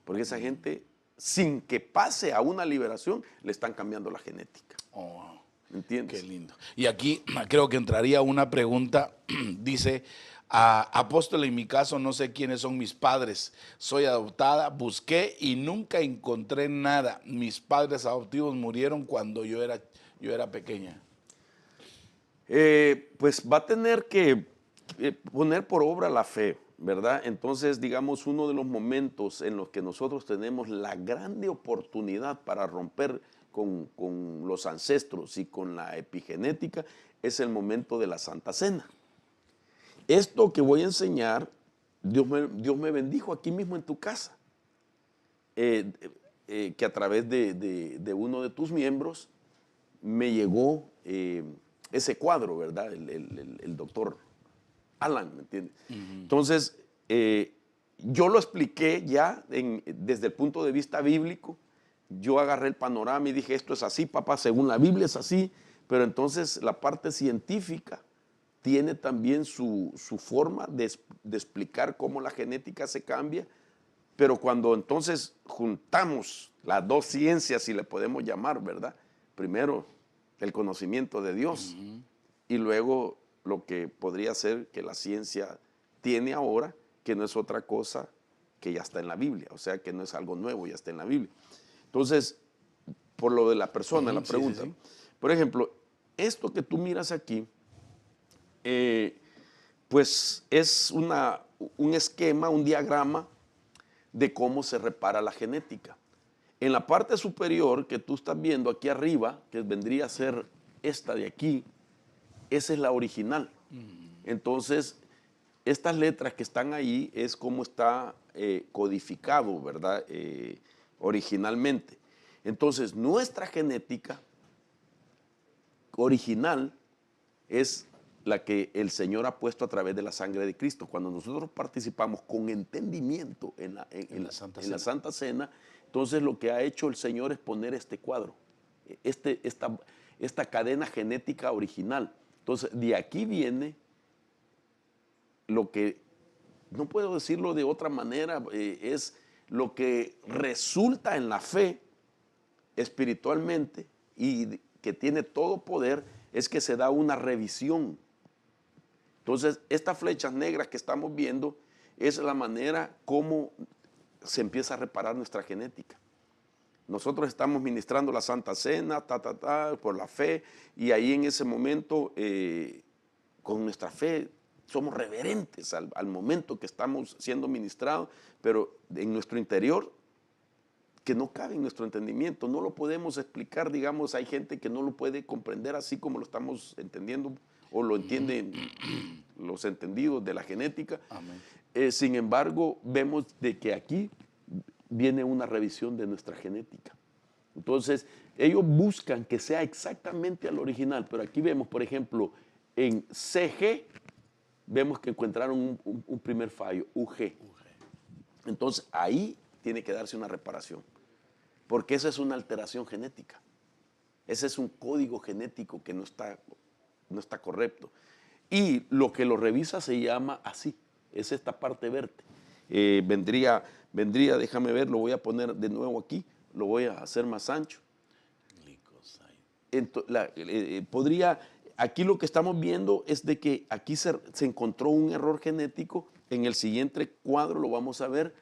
Porque esa gente, sin que pase a una liberación, le están cambiando la genética. Oh, ¿Entiendes? qué lindo. Y aquí creo que entraría una pregunta. Dice, apóstol, en mi caso no sé quiénes son mis padres. Soy adoptada, busqué y nunca encontré nada. Mis padres adoptivos murieron cuando yo era pequeña. Pues va a tener que poner por obra la fe, ¿verdad? Entonces, digamos, uno de los momentos en los que nosotros tenemos la grande oportunidad para romper con los ancestros y con la epigenética es el momento de la Santa Cena. Esto que voy a enseñar, Dios me bendijo aquí mismo en tu casa, que a través de uno de tus miembros me llegó ese cuadro, ¿verdad? El doctor Alan, ¿me entiendes? Entonces, yo lo expliqué ya desde el punto de vista bíblico. Yo agarré el panorama y dije, esto es así, papá, según la Biblia es así, pero entonces la parte científica tiene también su forma de explicar cómo la genética se cambia, pero cuando entonces juntamos las dos ciencias, si le podemos llamar, ¿verdad? Primero, el conocimiento de Dios y luego lo que podría ser que la ciencia tiene ahora, que no es otra cosa que ya está en la Biblia, o sea que no es algo nuevo, ya está en la Biblia. Entonces, por lo de la persona, la pregunta, sí. Por ejemplo, esto que tú miras aquí, pues es un esquema, un diagrama de cómo se repara la genética. En la parte superior que tú estás viendo aquí arriba, que vendría a ser esta de aquí, esa es la original. Entonces, estas letras que están ahí es como está codificado, ¿verdad? Originalmente. Entonces, nuestra genética original es la que el Señor ha puesto a través de la sangre de Cristo. Cuando nosotros participamos con entendimiento en la Santa Cena, entonces lo que ha hecho el Señor es poner este cuadro, esta cadena genética original. Entonces, de aquí viene lo que, no puedo decirlo de otra manera, es lo que resulta en la fe espiritualmente y que tiene todo poder, es que se da una revisión. Entonces, estas flechas negras que estamos viendo es la manera como se empieza a reparar nuestra genética. Nosotros estamos ministrando la Santa Cena, por la fe, y ahí en ese momento, con nuestra fe, somos reverentes al momento que estamos siendo ministrados, pero en nuestro interior, que no cabe en nuestro entendimiento, no lo podemos explicar, digamos, hay gente que no lo puede comprender así como lo estamos entendiendo, o lo entienden los entendidos de la genética. Sin embargo, vemos de que aquí viene una revisión de nuestra genética. Entonces, ellos buscan que sea exactamente al original, pero aquí vemos, por ejemplo, en CG, vemos que encontraron un primer fallo, UG. Entonces, ahí tiene que darse una reparación, porque esa es una alteración genética. Ese es un código genético que no está correcto. Y lo que lo revisa se llama así, es esta parte verde. Vendría, déjame ver, lo voy a poner de nuevo aquí, lo voy a hacer más ancho. Aquí lo que estamos viendo es de que aquí se encontró un error genético. En el siguiente cuadro lo vamos a ver,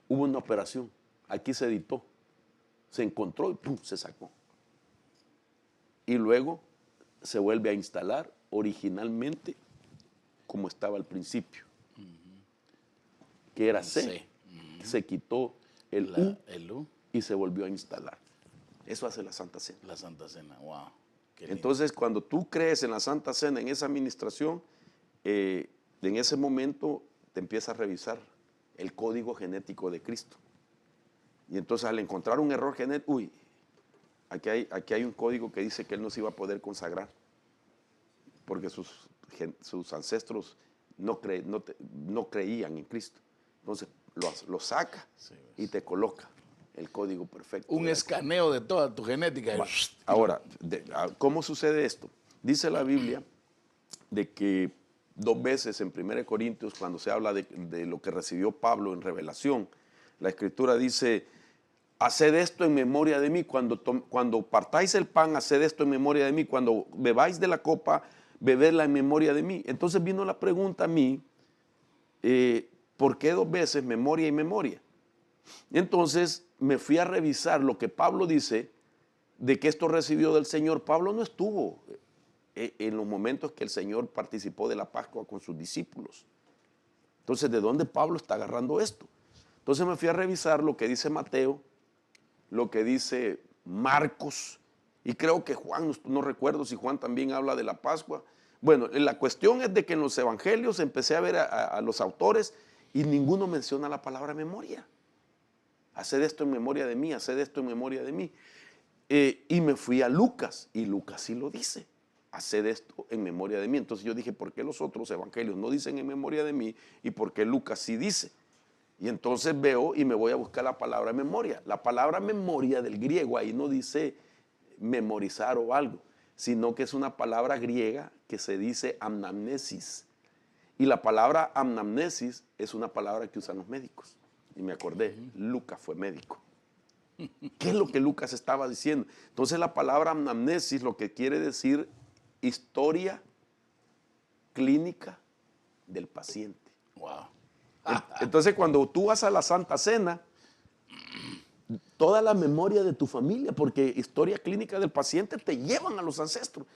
hubo una operación, aquí se editó, se encontró y ¡pum!, se sacó. Y luego se vuelve a instalar originalmente como estaba al principio, que era C. Se quitó el U y se volvió a instalar. Eso hace la Santa Cena. La Santa Cena, wow. Entonces, cuando tú crees en la Santa Cena, en esa administración, en ese momento te empieza a revisar el código genético de Cristo. Y entonces, al encontrar un error genético, aquí hay un código que dice que él no se iba a poder consagrar, porque sus ancestros no creían en Cristo. Entonces, lo saca y te coloca el código perfecto. Un escaneo de toda tu genética. Ahora, ¿cómo sucede esto? Dice la Biblia de que 2 veces en 1 Corintios, cuando se habla de lo que recibió Pablo en revelación, la Escritura dice: haced esto en memoria de mí. Cuando partáis el pan, haced esto en memoria de mí. Cuando bebáis de la copa, bebedla en memoria de mí. Entonces vino la pregunta a mí, ¿por qué 2 veces memoria y memoria? Entonces me fui a revisar lo que Pablo dice de que esto recibió del Señor. Pablo no estuvo en los momentos que el Señor participó de la Pascua con sus discípulos. Entonces, ¿de dónde Pablo está agarrando esto? Entonces me fui a revisar lo que dice Mateo, lo que dice Marcos, y creo que Juan, no recuerdo si Juan también habla de la Pascua. Bueno, la cuestión es de que en los evangelios empecé a ver a los autores y ninguno menciona la palabra memoria. Haced esto en memoria de mí, haced esto en memoria de mí. Y me fui a Lucas, y Lucas sí lo dice: haced esto en memoria de mí. Entonces yo dije, ¿por qué los otros evangelios no dicen en memoria de mí y por qué Lucas sí dice? Y entonces veo y me voy a buscar la palabra memoria. La palabra memoria del griego ahí no dice memorizar o algo, sino que es una palabra griega que se dice anamnesis. Y la palabra anamnesis es una palabra que usan los médicos. Y me acordé, Lucas fue médico. ¿Qué es lo que Lucas estaba diciendo? Entonces la palabra anamnesis lo que quiere decir historia clínica del paciente. Wow. Entonces cuando tú vas a la Santa Cena, toda la memoria de tu familia, porque historia clínica del paciente te llevan a los ancestros.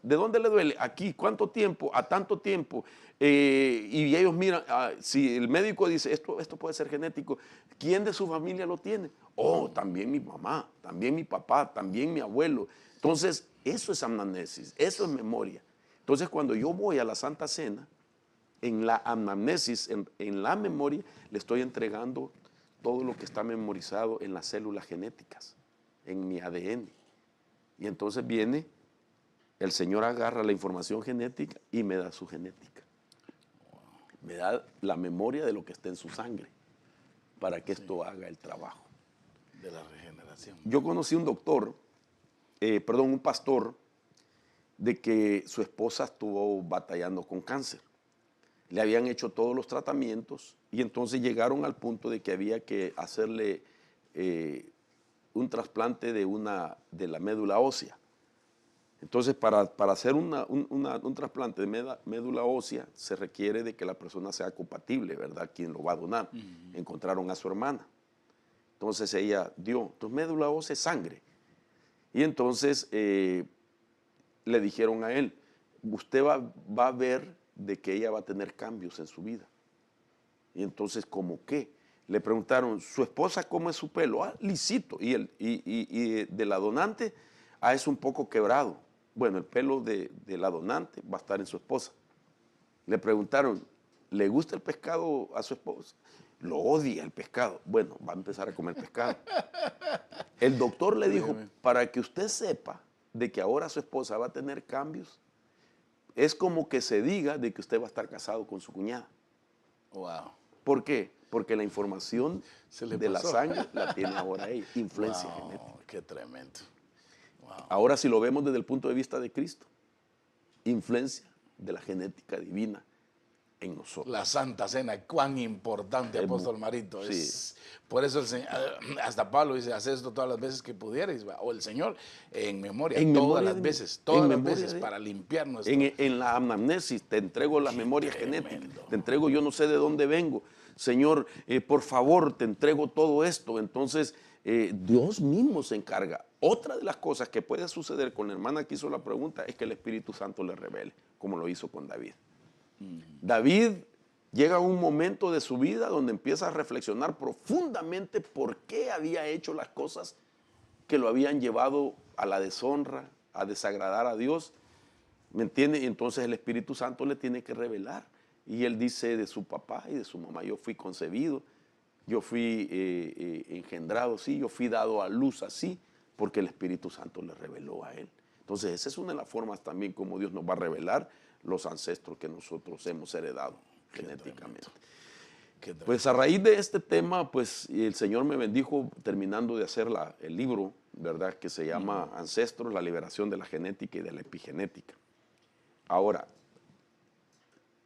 ¿De dónde le duele? Aquí. ¿Cuánto tiempo? A tanto tiempo. Y ellos miran, si el médico dice, esto puede ser genético, ¿quién de su familia lo tiene? Oh, también mi mamá, también mi papá, también mi abuelo. Entonces, eso es anamnesis, eso es memoria. Entonces, cuando yo voy a la Santa Cena, en la anamnesis, en la memoria, le estoy entregando todo lo que está memorizado en las células genéticas, en mi ADN. Y entonces viene, el Señor agarra la información genética y me da su genética. Me da la memoria de lo que está en su sangre para que esto haga el trabajo. De la regeneración. Yo conocí un un pastor, de que su esposa estuvo batallando con cáncer. Le habían hecho todos los tratamientos y entonces llegaron al punto de que había que hacerle un trasplante de la médula ósea. Entonces, para hacer un trasplante de médula ósea se requiere de que la persona sea compatible, ¿verdad? Quien lo va a donar. Encontraron a su hermana. Entonces ella dio, entonces médula ósea es sangre. Y entonces le dijeron a él, usted va a ver de que ella va a tener cambios en su vida. Y entonces, ¿cómo qué? Le preguntaron, ¿su esposa cómo es su pelo? Ah, lisito. Y de la donante, es un poco quebrado. Bueno, el pelo de la donante va a estar en su esposa. Le preguntaron, ¿Le gusta el pescado a su esposa? Lo odia el pescado. Bueno, va a empezar a comer pescado. El doctor le dijo, para que usted sepa de que ahora su esposa va a tener cambios, es como que se diga de que usted va a estar casado con su cuñada. Wow. ¿Por qué? Porque la información de la pasó. sangre la tiene ahora ella, influencia Wow, genética. qué tremendo. Wow. Ahora, si lo vemos desde el punto de vista de Cristo, influencia de la genética divina en nosotros. La Santa Cena, cuán importante, apóstol Marito. Sí. Es, por eso el Señor, hasta Pablo dice, haz esto todas las veces que pudierais, ¿va? O el Señor, en memoria, todas las veces, para limpiar nuestro... En la anamnesis te entrego las memorias genéticas, te entrego yo no sé de dónde vengo. Señor, por favor, te entrego todo esto. Entonces, Dios mismo se encarga. Otra de las cosas que puede suceder con la hermana que hizo la pregunta es que el Espíritu Santo le revele, como lo hizo con David. David llega a un momento de su vida donde empieza a reflexionar profundamente por qué había hecho las cosas que lo habían llevado a la deshonra, a desagradar a Dios. ¿Me entiende? Y entonces el Espíritu Santo le tiene que revelar. Y él dice de su papá y de su mamá, yo fui concebido, yo fui engendrado así, yo fui dado a luz así, porque el Espíritu Santo le reveló a él. Entonces esa es una de las formas también como Dios nos va a revelar los ancestros que nosotros hemos heredado genéticamente. Pues a raíz de este tema, pues el Señor me bendijo terminando de hacer el libro, ¿verdad? Que se llama Ancestros, la liberación de la genética y de la epigenética. Ahora,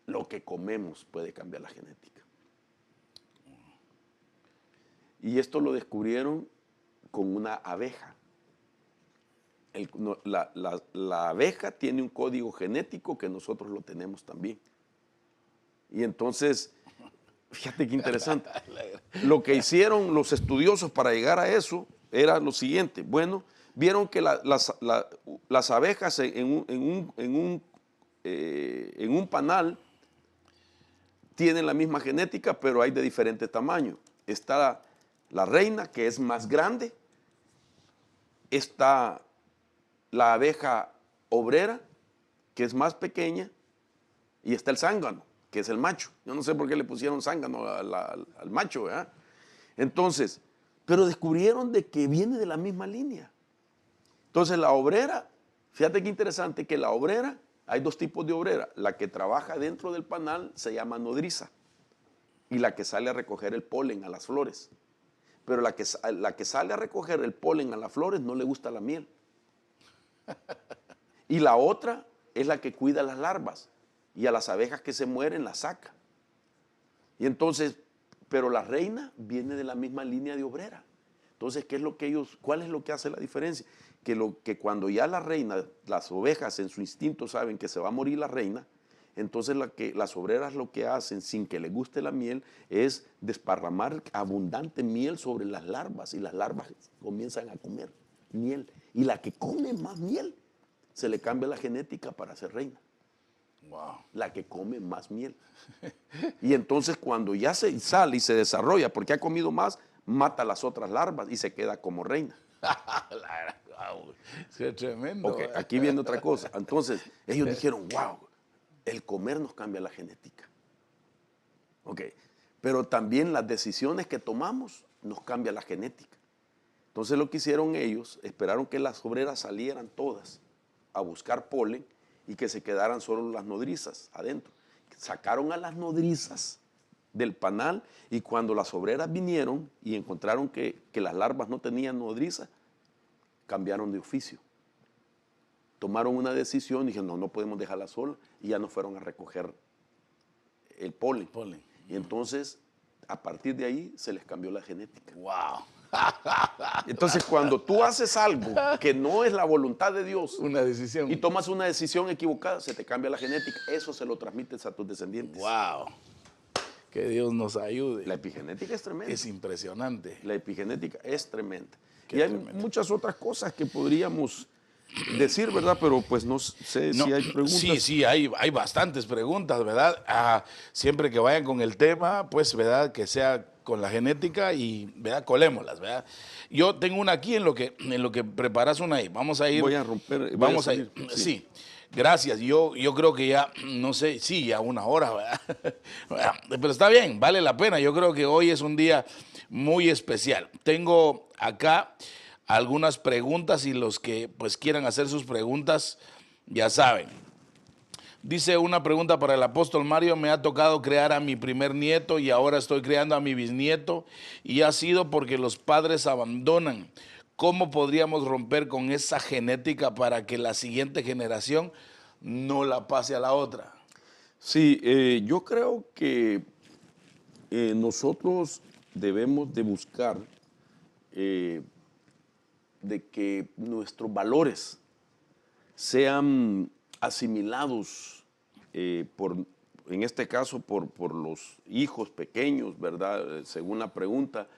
lo que comemos puede cambiar la genética. Y esto lo descubrieron con una abeja. La abeja tiene un código genético que nosotros lo tenemos también. Y entonces, fíjate qué interesante. Lo que hicieron los estudiosos para llegar a eso era lo siguiente. Bueno, vieron que las abejas en un panal tienen la misma genética, pero hay de diferente tamaño. Está la reina, que es más grande. Está la abeja obrera, que es más pequeña, y está el zángano, que es el macho. Yo no sé por qué le pusieron zángano al macho, ¿verdad? Entonces, pero descubrieron de que viene de la misma línea. Entonces la obrera, fíjate qué interesante, que la obrera, hay dos tipos de obrera. La que trabaja dentro del panal se llama nodriza, y la que sale a recoger el polen a las flores. Pero la que sale a recoger el polen a las flores no le gusta la miel. Y la otra es la que cuida las larvas y a las abejas que se mueren las saca. Y entonces, pero la reina viene de la misma línea de obrera. Entonces, ¿cuál es lo que hace la diferencia? Que cuando ya la reina, las ovejas en su instinto saben que se va a morir la reina, entonces las obreras lo que hacen sin que les guste la miel es desparramar abundante miel sobre las larvas y las larvas comienzan a comer miel. Y la que come más miel, se le cambia la genética para ser reina. Wow. La que come más miel. Y entonces cuando ya se sale y se desarrolla porque ha comido más, mata a las otras larvas y se queda como reina. Wow. Es tremendo. Okay, aquí viene otra cosa. Entonces ellos dijeron, wow, el comer nos cambia la genética. Okay. Pero también las decisiones que tomamos nos cambia la genética. Entonces lo que hicieron ellos, esperaron que las obreras salieran todas a buscar polen y que se quedaran solo las nodrizas adentro. Sacaron a las nodrizas del panal y cuando las obreras vinieron y encontraron que las larvas no tenían nodriza, cambiaron de oficio. Tomaron una decisión y dijeron, no podemos dejarla sola, y ya no fueron a recoger el polen. Y entonces, a partir de ahí, se les cambió la genética. Wow. Entonces, cuando tú haces algo que no es la voluntad de Dios, una decisión, y tomas una decisión equivocada, se te cambia la genética. Eso se lo transmites a tus descendientes. Wow. Que Dios nos ayude. La epigenética es tremenda. Es impresionante. La epigenética es tremenda. Qué y hay tremendo. muchas otras cosas que podríamos decir, ¿verdad? Pero pues no sé si hay preguntas. Sí, hay bastantes preguntas, ¿verdad? Siempre que vayan con el tema, pues, ¿verdad? Que sea con la genética y, ¿verdad? Colémoslas, ¿verdad? Yo tengo una aquí en lo que preparas una ahí. Vamos a ir. Voy a romper. Vamos a ir. Sí. Gracias. Yo creo que ya, no sé, sí, ya 1 hora, ¿verdad? Pero está bien, vale la pena. Yo creo que hoy es un día muy especial. Tengo acá algunas preguntas y los que pues quieran hacer sus preguntas, ya saben. Dice una pregunta para el apóstol Mario: me ha tocado crear a mi primer nieto y ahora estoy creando a mi bisnieto y ha sido porque los padres abandonan. ¿Cómo podríamos romper con esa genética para que la siguiente generación no la pase a la otra? Sí, yo creo que nosotros debemos de buscar eh, de que nuestros valores sean asimilados en este caso, por los hijos pequeños, ¿verdad? Según la pregunta,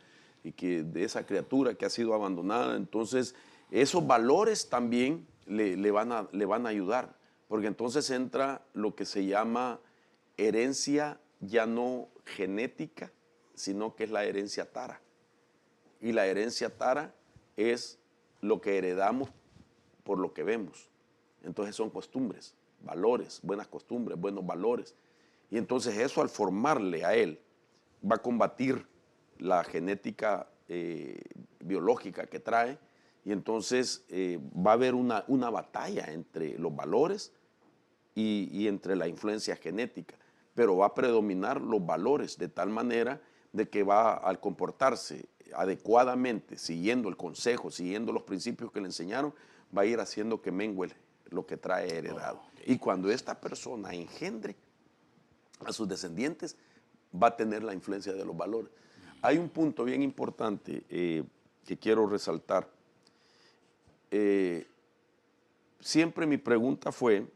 y que de esa criatura que ha sido abandonada. Entonces, esos valores también le van a ayudar, porque entonces entra lo que se llama herencia ya no genética, sino que es la herencia tara. Y la herencia tara es lo que heredamos por lo que vemos. Entonces son costumbres, valores, buenas costumbres, buenos valores. Y entonces eso, al formarle a él, va a combatir la genética biológica que trae, y entonces va a haber una batalla entre los valores y entre la influencia genética, pero va a predominar los valores de tal manera de que va, al comportarse adecuadamente, siguiendo el consejo, siguiendo los principios que le enseñaron, va a ir haciendo que mengue lo que trae heredado. Y cuando esta persona engendre a sus descendientes, va a tener la influencia de los valores. Hay un punto bien importante que quiero resaltar. Siempre mi pregunta fue: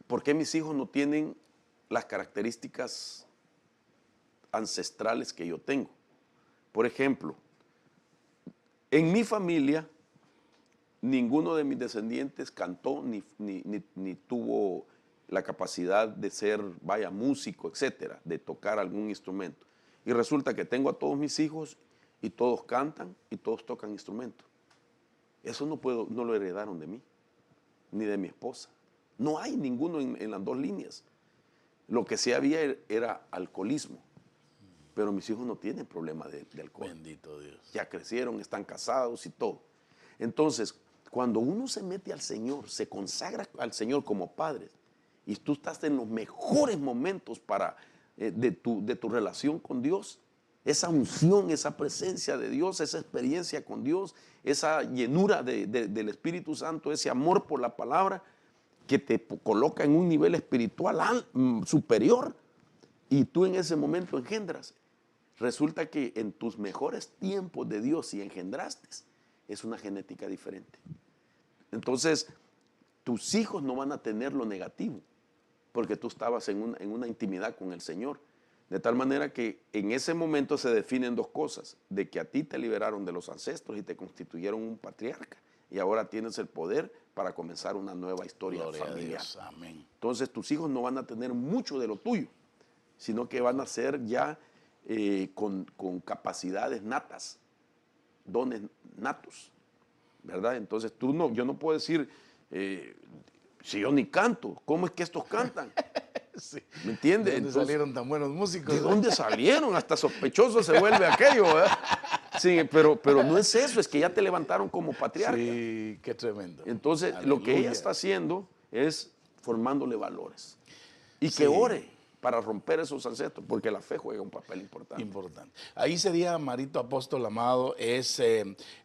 ¿por qué mis hijos no tienen las características ancestrales que yo tengo? Por ejemplo, en mi familia, ninguno de mis descendientes cantó ni tuvo la capacidad de ser, vaya, músico, etcétera, de tocar algún instrumento. Y resulta que tengo a todos mis hijos y todos cantan y todos tocan instrumentos. Eso no lo heredaron de mí, ni de mi esposa. No hay ninguno en las dos líneas. Lo que sí había era alcoholismo, pero mis hijos no tienen problema de alcohol. Bendito Dios. Ya crecieron, están casados y todo. Entonces, cuando uno se mete al Señor, se consagra al Señor como padre, y tú estás en los mejores momentos de tu relación con Dios, esa unción, esa presencia de Dios, esa experiencia con Dios, esa llenura del Espíritu Santo, ese amor por la palabra, que te coloca en un nivel espiritual superior, y tú en ese momento engendras. Resulta que en tus mejores tiempos de Dios, si engendraste, es una genética diferente. Entonces, tus hijos no van a tener lo negativo, porque tú estabas en una intimidad con el Señor. De tal manera que en ese momento se definen dos cosas: de que a ti te liberaron de los ancestros y te constituyeron un patriarca, y ahora tienes el poder para comenzar una nueva historia Gloria familiar. a Dios. Amén. Entonces tus hijos no van a tener mucho de lo tuyo, sino que van a ser ya con capacidades natas, dones natos, ¿verdad? Entonces yo no puedo decir, si yo ni canto, ¿cómo es que estos cantan? Sí. ¿Me entiendes? ¿De dónde salieron tan buenos músicos? ¿De dónde salieron? Hasta sospechoso se vuelve aquello, ¿verdad? Sí, pero no es eso, es que ya te levantaron como patriarca. Sí, qué tremendo. Entonces, lo que ella está haciendo es formándole valores. Y que ore para romper esos ancestros, porque la fe juega un papel importante. Importante. Ahí sería, Marito Apóstol amado, es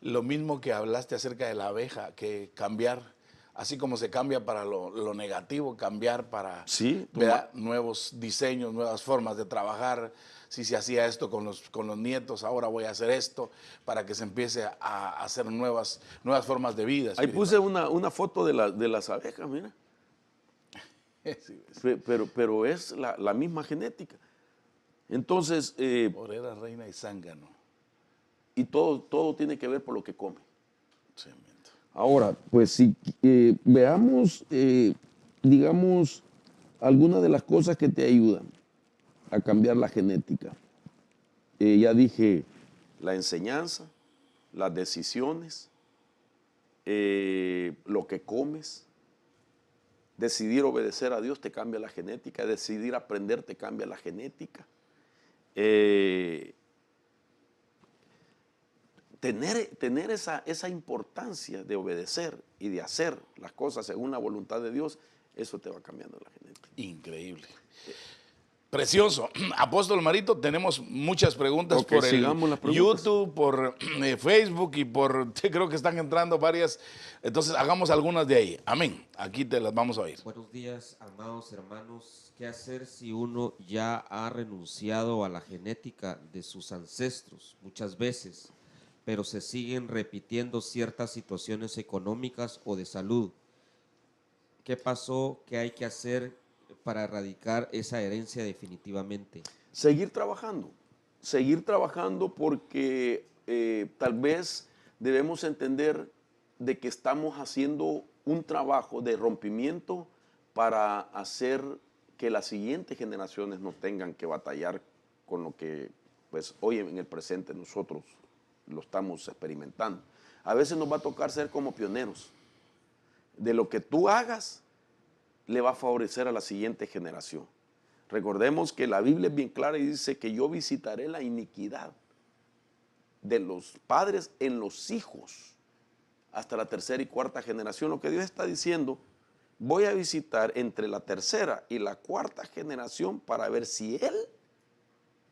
lo mismo que hablaste acerca de la abeja, que cambiar, así como se cambia para lo negativo, cambiar para Sí, nuevos diseños, nuevas formas de trabajar. Si se hacía esto con los nietos, ahora voy a hacer esto, para que se empiece a hacer nuevas formas de vida. ahí puse una foto de las abejas, mira. Sí, Pero es la misma genética. Entonces, Orera, reina y zángano. y todo tiene que ver por lo que come. Tremendo. Ahora, pues si veamos, digamos, algunas de las cosas que te ayudan a cambiar la genética. Ya dije, la enseñanza, las decisiones, lo que comes, decidir obedecer a Dios te cambia la genética, decidir aprender te cambia la genética. Tener esa importancia de obedecer y de hacer las cosas según la voluntad de Dios, eso te va cambiando la genética. Increíble. Precioso. Apóstol Marito, tenemos muchas preguntas por el YouTube, por Facebook y creo que están entrando varias. Entonces, hagamos algunas de ahí. Amén. Aquí te las vamos a oír. Buenos días, amados hermanos. ¿Qué hacer si uno ya ha renunciado a la genética de sus ancestros muchas veces, pero se siguen repitiendo ciertas situaciones económicas o de salud? ¿Qué pasó? ¿Qué hay que hacer para erradicar esa herencia definitivamente? Seguir trabajando porque tal vez debemos entender de que estamos haciendo un trabajo de rompimiento para hacer que las siguientes generaciones no tengan que batallar con lo que pues hoy en el presente nosotros lo estamos experimentando. A veces nos va a tocar ser como pioneros. De lo que tú hagas le va a favorecer a la siguiente generación. Recordemos que la Biblia es bien clara y dice que yo visitaré la iniquidad de los padres en los hijos hasta la tercera y cuarta generación. Lo que Dios está diciendo, voy a visitar entre la tercera y la cuarta generación para ver si él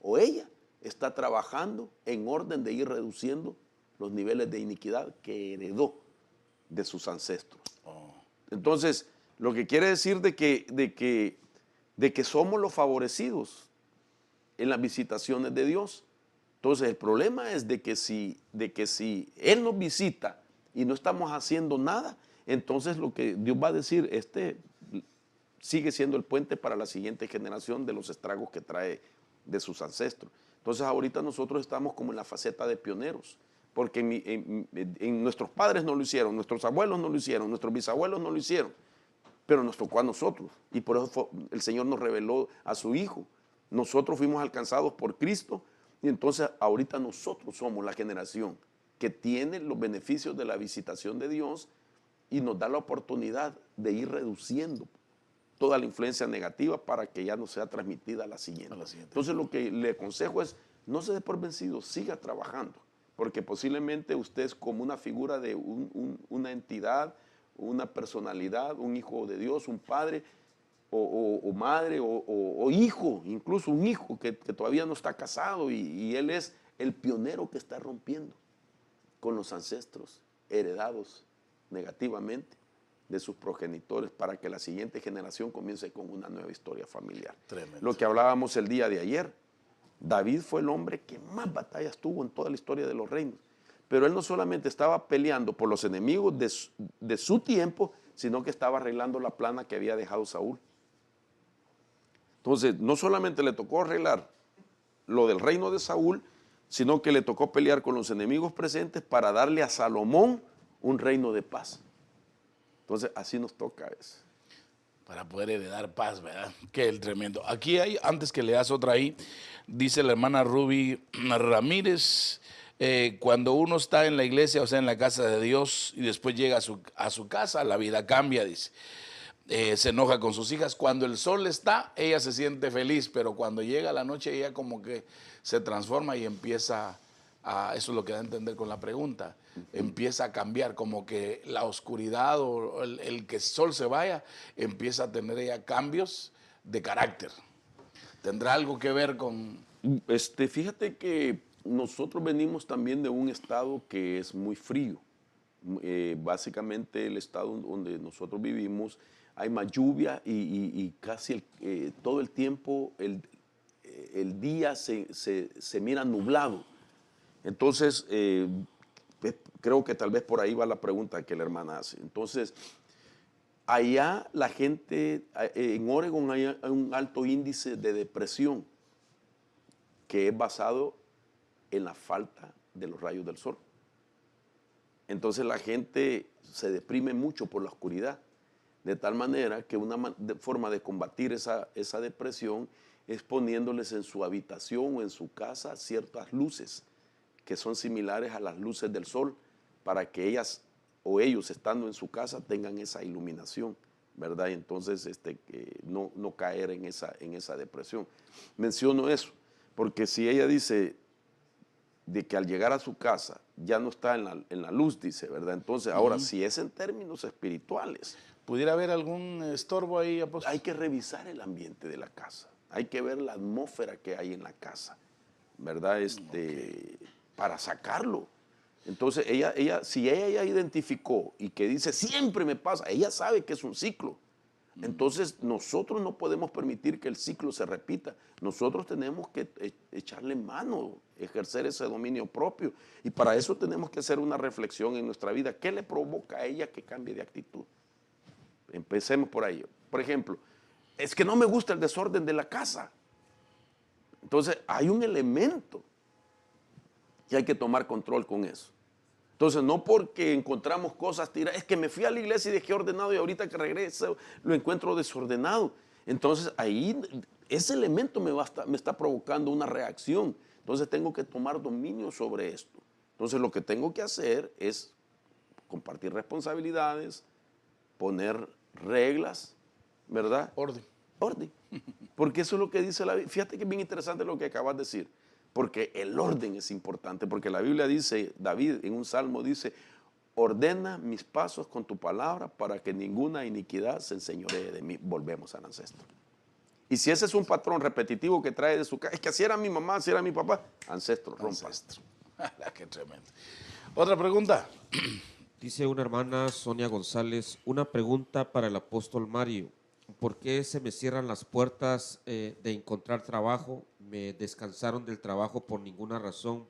o ella está trabajando en orden de ir reduciendo los niveles de iniquidad que heredó de sus ancestros. Entonces, lo que quiere decir de que somos los favorecidos en las visitaciones de Dios. Entonces, el problema es de que si Él nos visita y no estamos haciendo nada, entonces lo que Dios va a decir, sigue siendo el puente para la siguiente generación de los estragos que trae de sus ancestros. Entonces, ahorita nosotros estamos como en la faceta de pioneros, porque en nuestros padres no lo hicieron, nuestros abuelos no lo hicieron, nuestros bisabuelos no lo hicieron, pero nos tocó a nosotros y por eso el Señor nos reveló a su Hijo. Nosotros fuimos alcanzados por Cristo y entonces ahorita nosotros somos la generación que tiene los beneficios de la visitación de Dios y nos da la oportunidad de ir reduciendo toda la influencia negativa para que ya no sea transmitida a la siguiente. Entonces lo que le aconsejo es, no se dé por vencido, siga trabajando, porque posiblemente usted es como una figura de una entidad, una personalidad, un hijo de Dios, un padre o madre o hijo, incluso un hijo que todavía no está casado y él es el pionero que está rompiendo con los ancestros heredados negativamente de sus progenitores para que la siguiente generación comience con una nueva historia familiar. Tremendo. Lo que hablábamos el día de ayer, David fue el hombre que más batallas tuvo en toda la historia de los reinos. Pero él no solamente estaba peleando por los enemigos de su tiempo, sino que estaba arreglando la plana que había dejado Saúl. Entonces, no solamente le tocó arreglar lo del reino de Saúl, sino que le tocó pelear con los enemigos presentes para darle a Salomón un reino de paz. Entonces, así nos toca eso. Para poder heredar paz, ¿verdad? Qué el tremendo. Aquí hay, antes que leas otra ahí, dice la hermana Ruby Ramírez, cuando uno está en la iglesia, o sea, en la casa de Dios, y después llega a su casa, la vida cambia, dice. Se enoja con sus hijas. Cuando el sol está, ella se siente feliz, pero cuando llega la noche, ella como que se transforma y empieza eso es lo que da a entender con la pregunta, empieza a cambiar, como que la oscuridad o el que el sol se vaya, empieza a tener ella cambios de carácter. ¿Tendrá algo que ver con...? Fíjate que nosotros venimos también de un estado que es muy frío. Básicamente el estado donde nosotros vivimos hay más lluvia y casi todo el tiempo el día se mira nublado. Entonces, creo que tal vez por ahí va la pregunta que la hermana hace. Entonces, allá la gente, en Oregon hay un alto índice de depresión que es basado en la falta de los rayos del sol. Entonces la gente se deprime mucho por la oscuridad, de tal manera que una forma de combatir esa depresión es poniéndoles en su habitación o en su casa ciertas luces que son similares a las luces del sol para que ellas o ellos estando en su casa tengan esa iluminación ¿verdad? Y entonces no caer en esa depresión. Menciono eso, porque si ella dice de que al llegar a su casa ya no está en la luz, dice, ¿verdad? Entonces, ahora, si es en términos espirituales, ¿Pudiera haber algún estorbo ahí, apóstol? hay que revisar el ambiente de la casa, hay que ver la atmósfera que hay en la casa, ¿verdad? Para sacarlo. Entonces, si ella ya identificó y que dice, siempre me pasa, ella sabe que es un ciclo. Entonces, nosotros no podemos permitir que el ciclo se repita. Nosotros tenemos que echarle mano, ejercer ese dominio propio. Y para eso tenemos que hacer una reflexión en nuestra vida. ¿Qué le provoca a ella que cambie de actitud? Empecemos por ahí. Por ejemplo, es que no me gusta el desorden de la casa. Entonces, hay un elemento y hay que tomar control con eso. Entonces, no porque encontramos cosas tiradas, es que me fui a la iglesia y dejé ordenado y ahorita que regreso lo encuentro desordenado. Entonces, ahí ese elemento me está provocando una reacción. Entonces, tengo que tomar dominio sobre esto. Entonces, lo que tengo que hacer es compartir responsabilidades, poner reglas, ¿verdad? Orden. Orden. Porque eso es lo que dice la Biblia. Fíjate que es bien interesante lo que acabas de decir. Porque el orden es importante. Porque la Biblia dice, David en un salmo dice, ordena mis pasos con tu palabra para que ninguna iniquidad se enseñoree de mí. Volvemos al ancestro. Y si ese es un patrón repetitivo que trae de su casa, es que así era mi mamá, así era mi papá, ancestro, rompa. Ancestro. Qué tremendo. Otra pregunta. Dice una hermana, Sonia González, una pregunta para el apóstol Mario. ¿Por qué se me cierran las puertas de encontrar trabajo? Me descansaron del trabajo por ninguna razón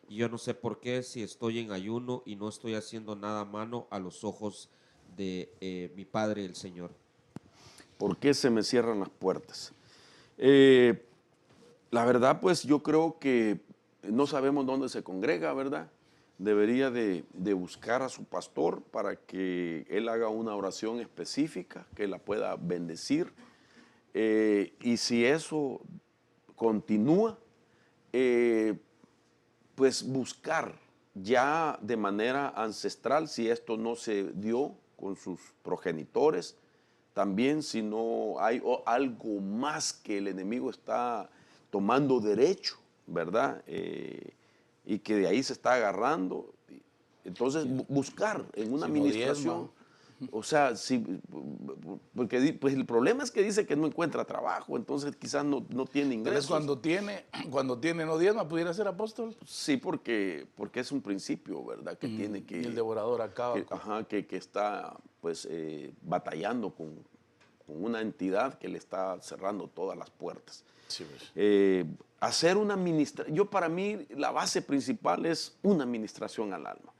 y yo no sé por qué, si estoy en ayuno y no estoy haciendo nada malo a los ojos de mi Padre, el Señor. ¿Por qué se me cierran las puertas? La verdad, pues yo creo que no sabemos dónde se congrega, ¿verdad? Debería de buscar a su pastor para que él haga una oración específica, que la pueda bendecir. Y si eso continúa, pues buscar ya de manera ancestral, si esto no se dio con sus progenitores, también si no hay algo más que el enemigo está tomando derecho, ¿verdad? Y que de ahí se está agarrando. Entonces, buscar en una Si no administración, o sea, porque pues el problema es que dice que no encuentra trabajo, entonces quizás no tiene Tal vez ingresos. cuando tiene no diezma, pudiera ser apóstol. Sí, porque es un principio, ¿verdad? Que tiene que... Y el devorador acaba. que está pues batallando con una entidad que le está cerrando todas las puertas. Sí, pues. Hacer una administración, para mí la base principal es una administración al alma.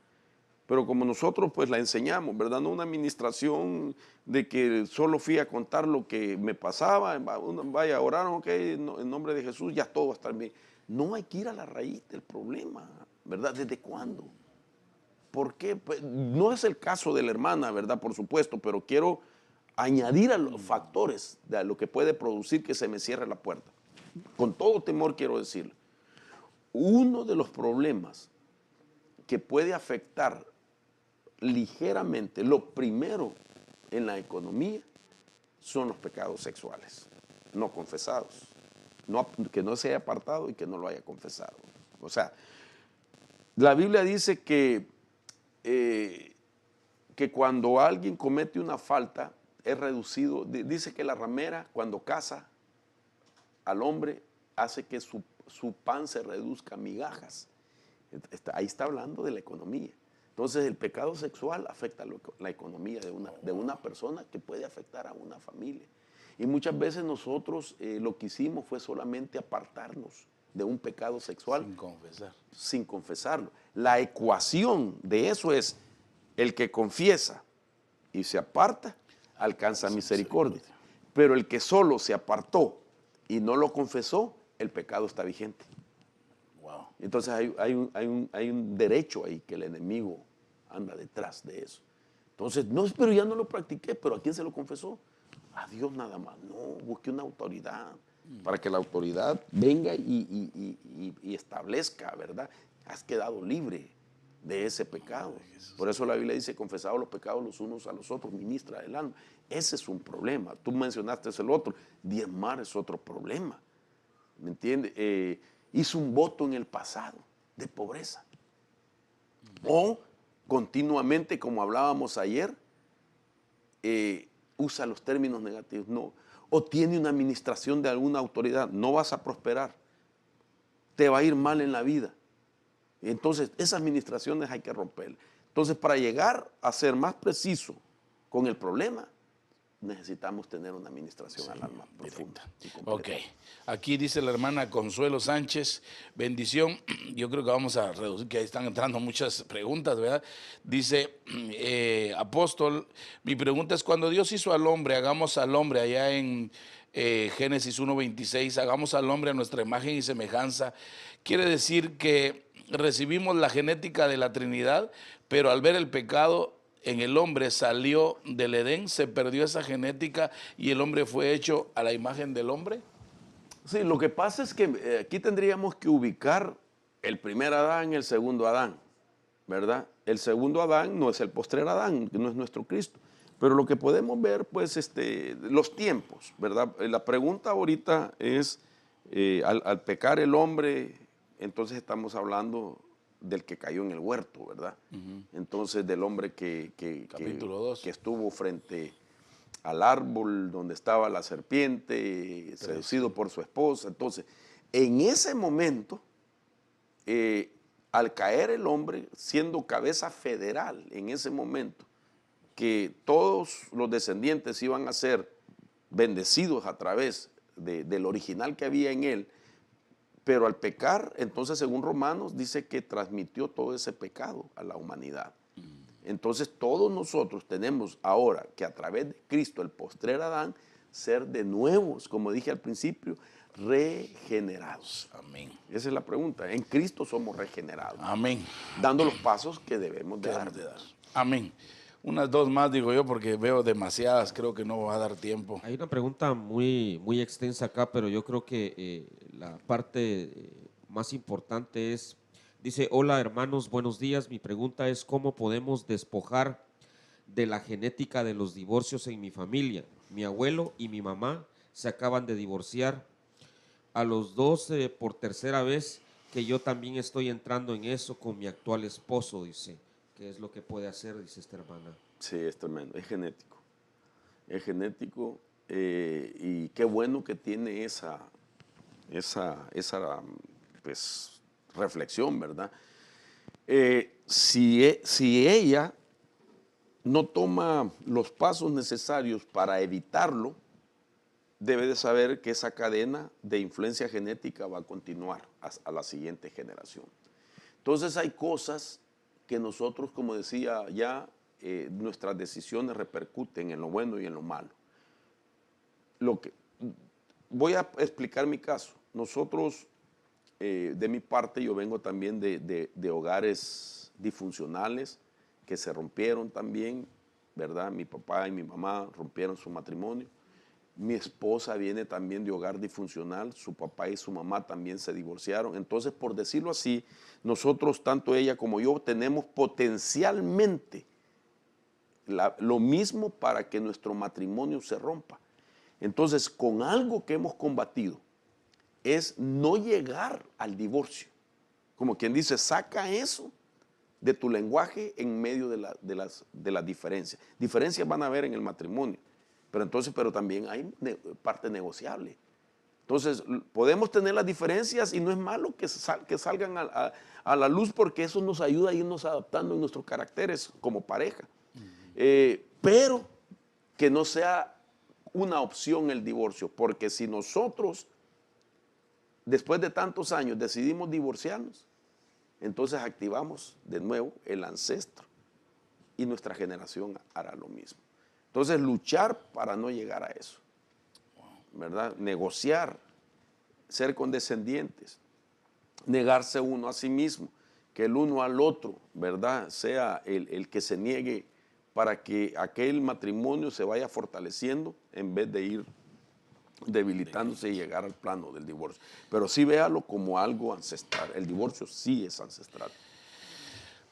Pero como nosotros pues la enseñamos, ¿verdad? No una administración de que solo fui a contar lo que me pasaba, vaya a orar, ok, en nombre de Jesús ya todo va a estar bien. No, hay que ir a la raíz del problema, ¿verdad? ¿Desde cuándo? ¿Por qué? Pues, no es el caso de la hermana, ¿verdad? Por supuesto, pero quiero añadir a los factores de lo que puede producir que se me cierre la puerta. Con todo temor quiero decirle, uno de los problemas que puede afectar ligeramente, lo primero en la economía, son los pecados sexuales, no confesados. Que no se haya apartado y que no lo haya confesado. O sea, la Biblia dice que cuando alguien comete una falta, es reducido, dice que la ramera cuando casa al hombre hace que su pan se reduzca a migajas. Ahí está hablando de la economía. Entonces el pecado sexual afecta la economía de una persona, que puede afectar a una familia. Y muchas veces nosotros lo que hicimos fue solamente apartarnos de un pecado sexual sin confesarlo. La ecuación de eso es: el que confiesa y se aparta alcanza misericordia. Pero el que solo se apartó y no lo confesó, el pecado está vigente. Wow. Entonces hay un derecho ahí que el enemigo anda detrás de eso. Entonces, no, pero ya no lo practiqué, pero ¿a quién se lo confesó? A Dios nada más. No, busque una autoridad para que la autoridad venga y establezca, ¿verdad? Has quedado libre, de ese pecado. Por eso la Biblia dice, confesados los pecados los unos a los otros, ministra del alma. Ese es un problema. Tú mencionaste el otro, diezmar es otro problema. ¿Me entiendes? Hizo un voto en el pasado de pobreza. O continuamente, como hablábamos ayer, usa los términos negativos. No. O tiene una administración de alguna autoridad. No vas a prosperar. Te va a ir mal en la vida. Entonces, esas administraciones hay que romperlas. Entonces, para llegar a ser más preciso con el problema, necesitamos tener una administración al alma profunda. Ok, aquí dice la hermana Consuelo Sánchez, bendición. Yo creo que vamos a reducir, que ahí están entrando muchas preguntas, ¿verdad? Dice, apóstol, mi pregunta es, cuando Dios hizo al hombre, hagamos al hombre allá en Génesis 1:26, hagamos al hombre a nuestra imagen y semejanza, quiere decir que recibimos la genética de la Trinidad, pero al ver el pecado en el hombre salió del Edén, se perdió esa genética y el hombre fue hecho a la imagen del hombre. Sí, lo que pasa es que aquí tendríamos que ubicar el primer Adán y el segundo Adán, ¿verdad? El segundo Adán no es el postrer Adán, no es nuestro Cristo. Pero lo que podemos ver, pues, los tiempos, ¿verdad? La pregunta ahorita es, al pecar el hombre, entonces estamos hablando del que cayó en el huerto, ¿verdad? Entonces, del hombre que Capítulo 2. que estuvo frente al árbol donde estaba la serpiente, seducido por su esposa. Entonces, en ese momento, al caer el hombre, siendo cabeza federal en ese momento, que todos los descendientes iban a ser bendecidos a través del original que había en él, pero al pecar, entonces según Romanos dice que transmitió todo ese pecado a la humanidad. Entonces todos nosotros tenemos ahora que a través de Cristo, el postrer Adán, ser de nuevos, como dije al principio, regenerados. Amén. Esa es la pregunta. En Cristo somos regenerados. Amén. Dando los pasos que debemos de dar. Amén. Unas dos más, digo yo, porque veo demasiadas, creo que no va a dar tiempo. Hay una pregunta muy extensa acá, pero yo creo que la parte más importante es, dice, hola hermanos, buenos días, mi pregunta es cómo podemos despojar de la genética de los divorcios en mi familia. Mi abuelo y mi mamá se acaban de divorciar a los dos por tercera vez, que yo también estoy entrando en eso con mi actual esposo, dice. ¿Qué es lo que puede hacer? Dice esta hermana. Sí, es tremendo, es genético. Es genético y qué bueno que tiene esa pues, reflexión, ¿verdad? Si ella no toma los pasos necesarios para evitarlo, debe de saber que esa cadena de influencia genética va a continuar a la siguiente generación. Entonces hay cosas que nosotros, como decía ya, nuestras decisiones repercuten en lo bueno y en lo malo. Voy a explicar mi caso. Nosotros, de mi parte, yo vengo también de hogares disfuncionales que se rompieron también, ¿verdad? Mi papá y mi mamá rompieron su matrimonio. Mi esposa viene también de hogar disfuncional, su papá y su mamá también se divorciaron. Entonces, por decirlo así, nosotros, tanto ella como yo, tenemos potencialmente lo mismo para que nuestro matrimonio se rompa. Entonces, con algo que hemos combatido es no llegar al divorcio. Como quien dice, saca eso de tu lenguaje en medio de las diferencias. Diferencias van a haber en el matrimonio. Pero también hay parte negociable. Entonces, podemos tener las diferencias y no es malo que salgan a la luz porque eso nos ayuda a irnos adaptando en nuestros caracteres como pareja. Pero que no sea una opción el divorcio, porque si nosotros, después de tantos años, decidimos divorciarnos, entonces activamos de nuevo el ancestro y nuestra generación hará lo mismo. Entonces, luchar para no llegar a eso, ¿verdad? Negociar, ser condescendientes, negarse uno a sí mismo, que el uno al otro, ¿verdad? Sea el que se niegue para que aquel matrimonio se vaya fortaleciendo en vez de ir debilitándose y llegar al plano del divorcio. Pero sí véalo como algo ancestral. El divorcio sí es ancestral.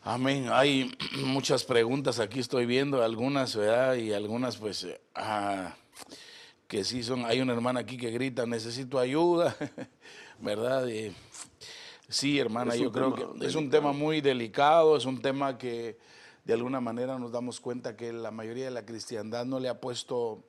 Amén. Hay muchas preguntas aquí, estoy viendo algunas, ¿verdad? Y algunas, pues, que sí son. Hay una hermana aquí que grita, necesito ayuda, ¿verdad? Sí, hermana, Es yo un creo tema que es un tema delicado. muy delicado, es un tema que de alguna manera nos damos cuenta que la mayoría de la cristiandad no le ha puesto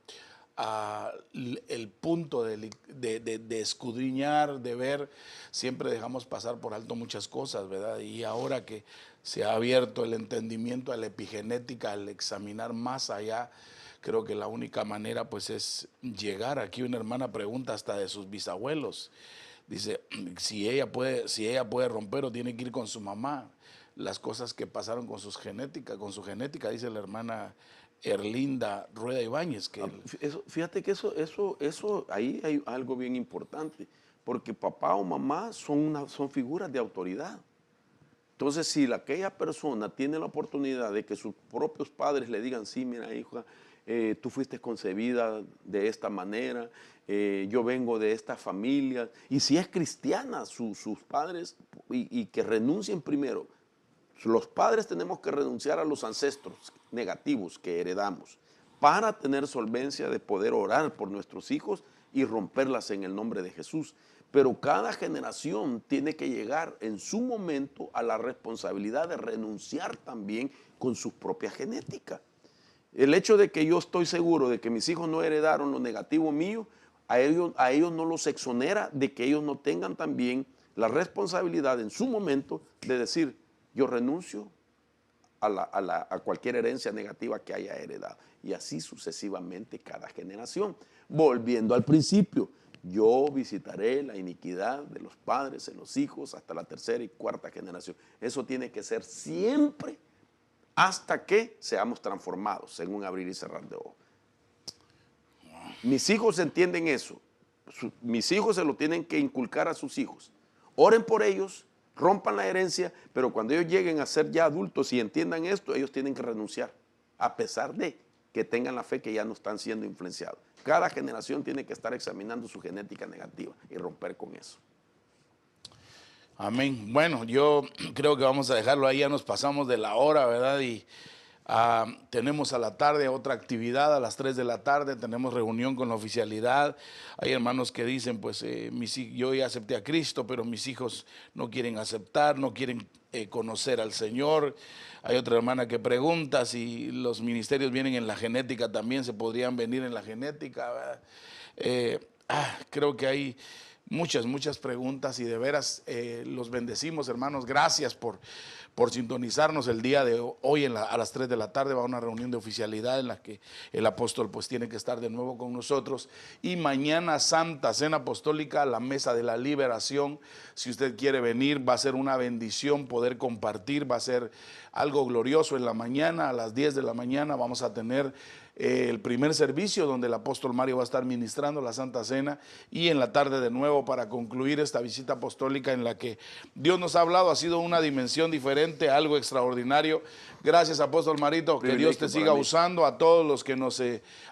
el punto de escudriñar, de ver, siempre dejamos pasar por alto muchas cosas, ¿verdad? Y ahora que se ha abierto el entendimiento a la epigenética, al examinar más allá, creo que la única manera pues es llegar. Aquí una hermana pregunta hasta de sus bisabuelos. Dice, si ella puede romper o tiene que ir con su mamá, las cosas que pasaron con su genética, dice la hermana Erlinda Rueda Ibáñez, que Fíjate que ahí hay algo bien importante, porque papá o mamá son figuras de autoridad. Entonces, si aquella persona tiene la oportunidad de que sus propios padres le digan, sí, mira, hija, tú fuiste concebida de esta manera, yo vengo de esta familia, y si es cristiana, sus padres, y que renuncien primero. Los padres tenemos que renunciar a los ancestros negativos que heredamos para tener solvencia de poder orar por nuestros hijos y romperlas en el nombre de Jesús. Pero cada generación tiene que llegar en su momento a la responsabilidad de renunciar también con su propia genética. El hecho de que yo estoy seguro de que mis hijos no heredaron lo negativo mío, a ellos no los exonera de que ellos no tengan también la responsabilidad en su momento de decir, yo renuncio a cualquier herencia negativa que haya heredado. Y así sucesivamente cada generación. Volviendo al principio, yo visitaré la iniquidad de los padres en los hijos hasta la tercera y cuarta generación. Eso tiene que ser siempre hasta que seamos transformados en un abrir y cerrar de ojos. Mis hijos entienden eso. Mis hijos se lo tienen que inculcar a sus hijos. Oren por ellos, rompan la herencia, pero cuando ellos lleguen a ser ya adultos y entiendan esto, ellos tienen que renunciar, a pesar de que tengan la fe que ya no están siendo influenciados. Cada generación tiene que estar examinando su genética negativa y romper con eso. amén. Bueno, yo creo que vamos a dejarlo ahí, ya nos pasamos de la hora, ¿verdad? Y tenemos a la tarde otra actividad, a las 3 de la tarde tenemos reunión con la oficialidad. Hay hermanos que dicen, pues yo ya acepté a Cristo, pero mis hijos no quieren aceptar, no quieren conocer al Señor. Hay otra hermana que pregunta si los ministerios vienen en la genética, también se podrían venir en la genética, ¿verdad? Creo que hay muchas preguntas y de veras los bendecimos, hermanos. Gracias por sintonizarnos el día de hoy a las 3 de la tarde. Va a una reunión de oficialidad en la que el apóstol pues tiene que estar de nuevo con nosotros. Y mañana Santa Cena Apostólica, la Mesa de la Liberación. Si usted quiere venir, va a ser una bendición poder compartir, va a ser algo glorioso en la mañana. A las 10 de la mañana vamos a tener el primer servicio donde el apóstol Mario va a estar ministrando la Santa Cena, y en la tarde de nuevo para concluir esta visita apostólica en la que Dios nos ha hablado. Ha sido una dimensión diferente, algo extraordinario. Gracias, apóstol Marito, que Dios te siga usando. A todos los que nos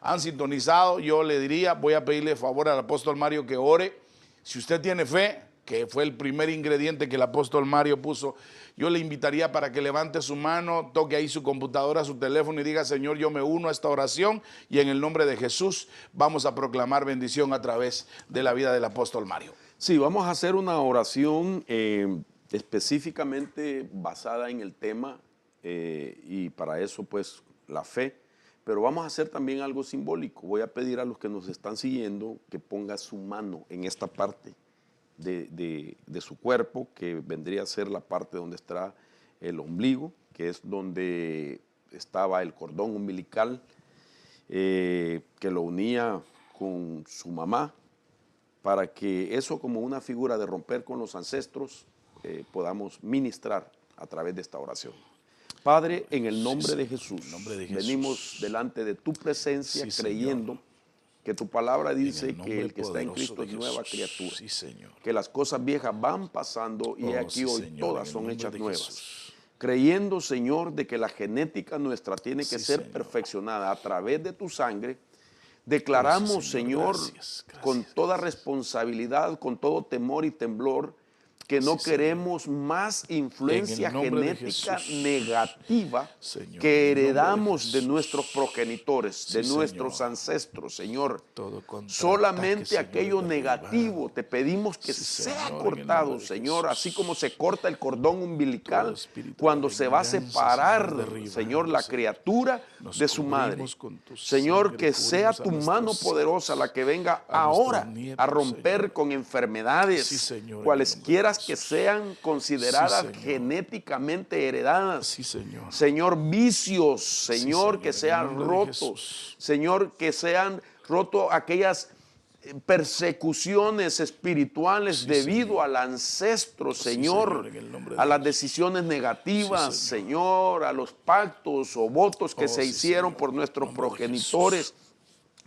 han sintonizado, yo le diría, voy a pedirle favor al apóstol Mario que ore. Si usted tiene fe, que fue el primer ingrediente que el apóstol Mario puso, yo le invitaría para que levante su mano, toque ahí su computadora, su teléfono y diga: Señor, yo me uno a esta oración, y en el nombre de Jesús vamos a proclamar bendición a través de la vida del apóstol Mario. Sí, vamos a hacer una oración específicamente basada en el tema y para eso pues la fe, pero vamos a hacer también algo simbólico. Voy a pedir a los que nos están siguiendo que ponga su mano en esta parte de su cuerpo, que vendría a ser la parte donde está el ombligo, que es donde estaba el cordón umbilical que lo unía con su mamá, para que eso, como una figura de romper con los ancestros, podamos ministrar a través de esta oración. Padre, en el nombre de Jesús, venimos delante de tu presencia creyendo que tu palabra dice que el que está en Cristo es nueva criatura, que las cosas viejas van pasando y aquí hoy todas son hechas nuevas. Creyendo, Señor, de que la genética nuestra tiene que ser perfeccionada a través de tu sangre, declaramos, Señor, con toda responsabilidad, con todo temor y temblor, que no Sí, queremos más influencia En el nombre de genética Jesús. negativa Señor, que en el nombre de heredamos de Jesús. nuestros progenitores, de Sí, nuestros Señor. ancestros, Señor. Todo contraataque, Solamente Señor, aquello es negativo derribado. te pedimos que Sí, sea Señor, en el cortado, nombre de Señor, Jesús. así como se corta el cordón Todo umbilical espíritu cuando de se va a venganza, separar, Señor, derribado, Señor, la Señor. criatura Nos de su madre. cubrimos con tu Señor, sangre, que sea cubrimos a tu nuestros mano poderosa hijos, la que venga a nuestros ahora nietos, a romper Señor. con enfermedades, Sí, Señor, en el nombre de cualesquiera que Jesús. sean consideradas Sí, Señor. genéticamente heredadas. Sí, Señor. Señor, vicios, Señor, Señor, que en el sean nombre de rotos. Jesús. Señor, que sean rotos aquellas persecuciones espirituales Sí, debido Señor. al ancestro, Sí, Señor, Señor, en el nombre de a las Jesús. decisiones negativas, Sí, Señor, a los pactos o votos que Oh, se sí, hicieron Señor, por en nuestros el nombre de progenitores.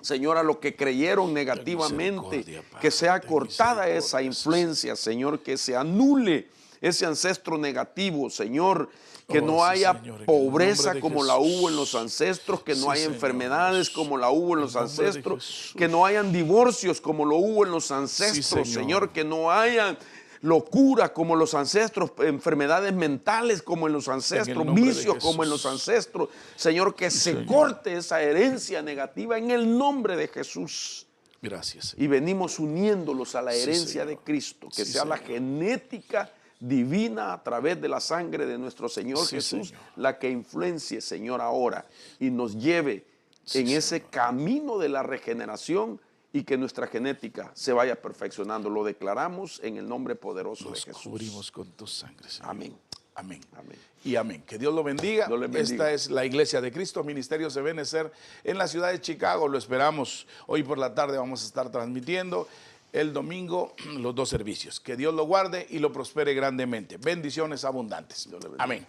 Señor, a lo que creyeron negativamente, misericordia, Padre, que sea ten cortada misericordia, esa Jesús. influencia, Señor, que se anule ese ancestro negativo, Señor, que Oh, no sí, haya Señor, en el pobreza nombre de como la hubo en los Jesús. ancestros, que no Sí, haya Señor, enfermedades como la hubo en los en nombre de ancestros, Jesús. que no hayan divorcios como lo hubo en los ancestros, Señor. Señor, que no haya locura como los ancestros, enfermedades mentales como en los ancestros, nombre de vicios como en los Jesús. ancestros. Señor, que se Señor. corte esa herencia negativa en el nombre de Jesús. Gracias, Señor. Y venimos uniéndolos a la Sí, herencia de Señor. Cristo, que Sí, sea la Señor. genética divina a través de la sangre de nuestro Señor Sí, Jesús, Señor. la que influencie, Señor, ahora y nos lleve Sí, en ese Señor. camino de la regeneración y que nuestra genética se vaya perfeccionando. Lo declaramos en el nombre poderoso Nos de Jesús. cubrimos con tu sangre, Señor. Amén. Amén. Amén. Y amén. Que Dios lo bendiga. Dios le bendiga. Esta es la Iglesia de Cristo, Ministerios de Benecer en la ciudad de Chicago. Lo esperamos. Hoy por la tarde vamos a estar transmitiendo. El domingo los 2 servicios. Que Dios lo guarde y lo prospere grandemente. Bendiciones abundantes. Amén.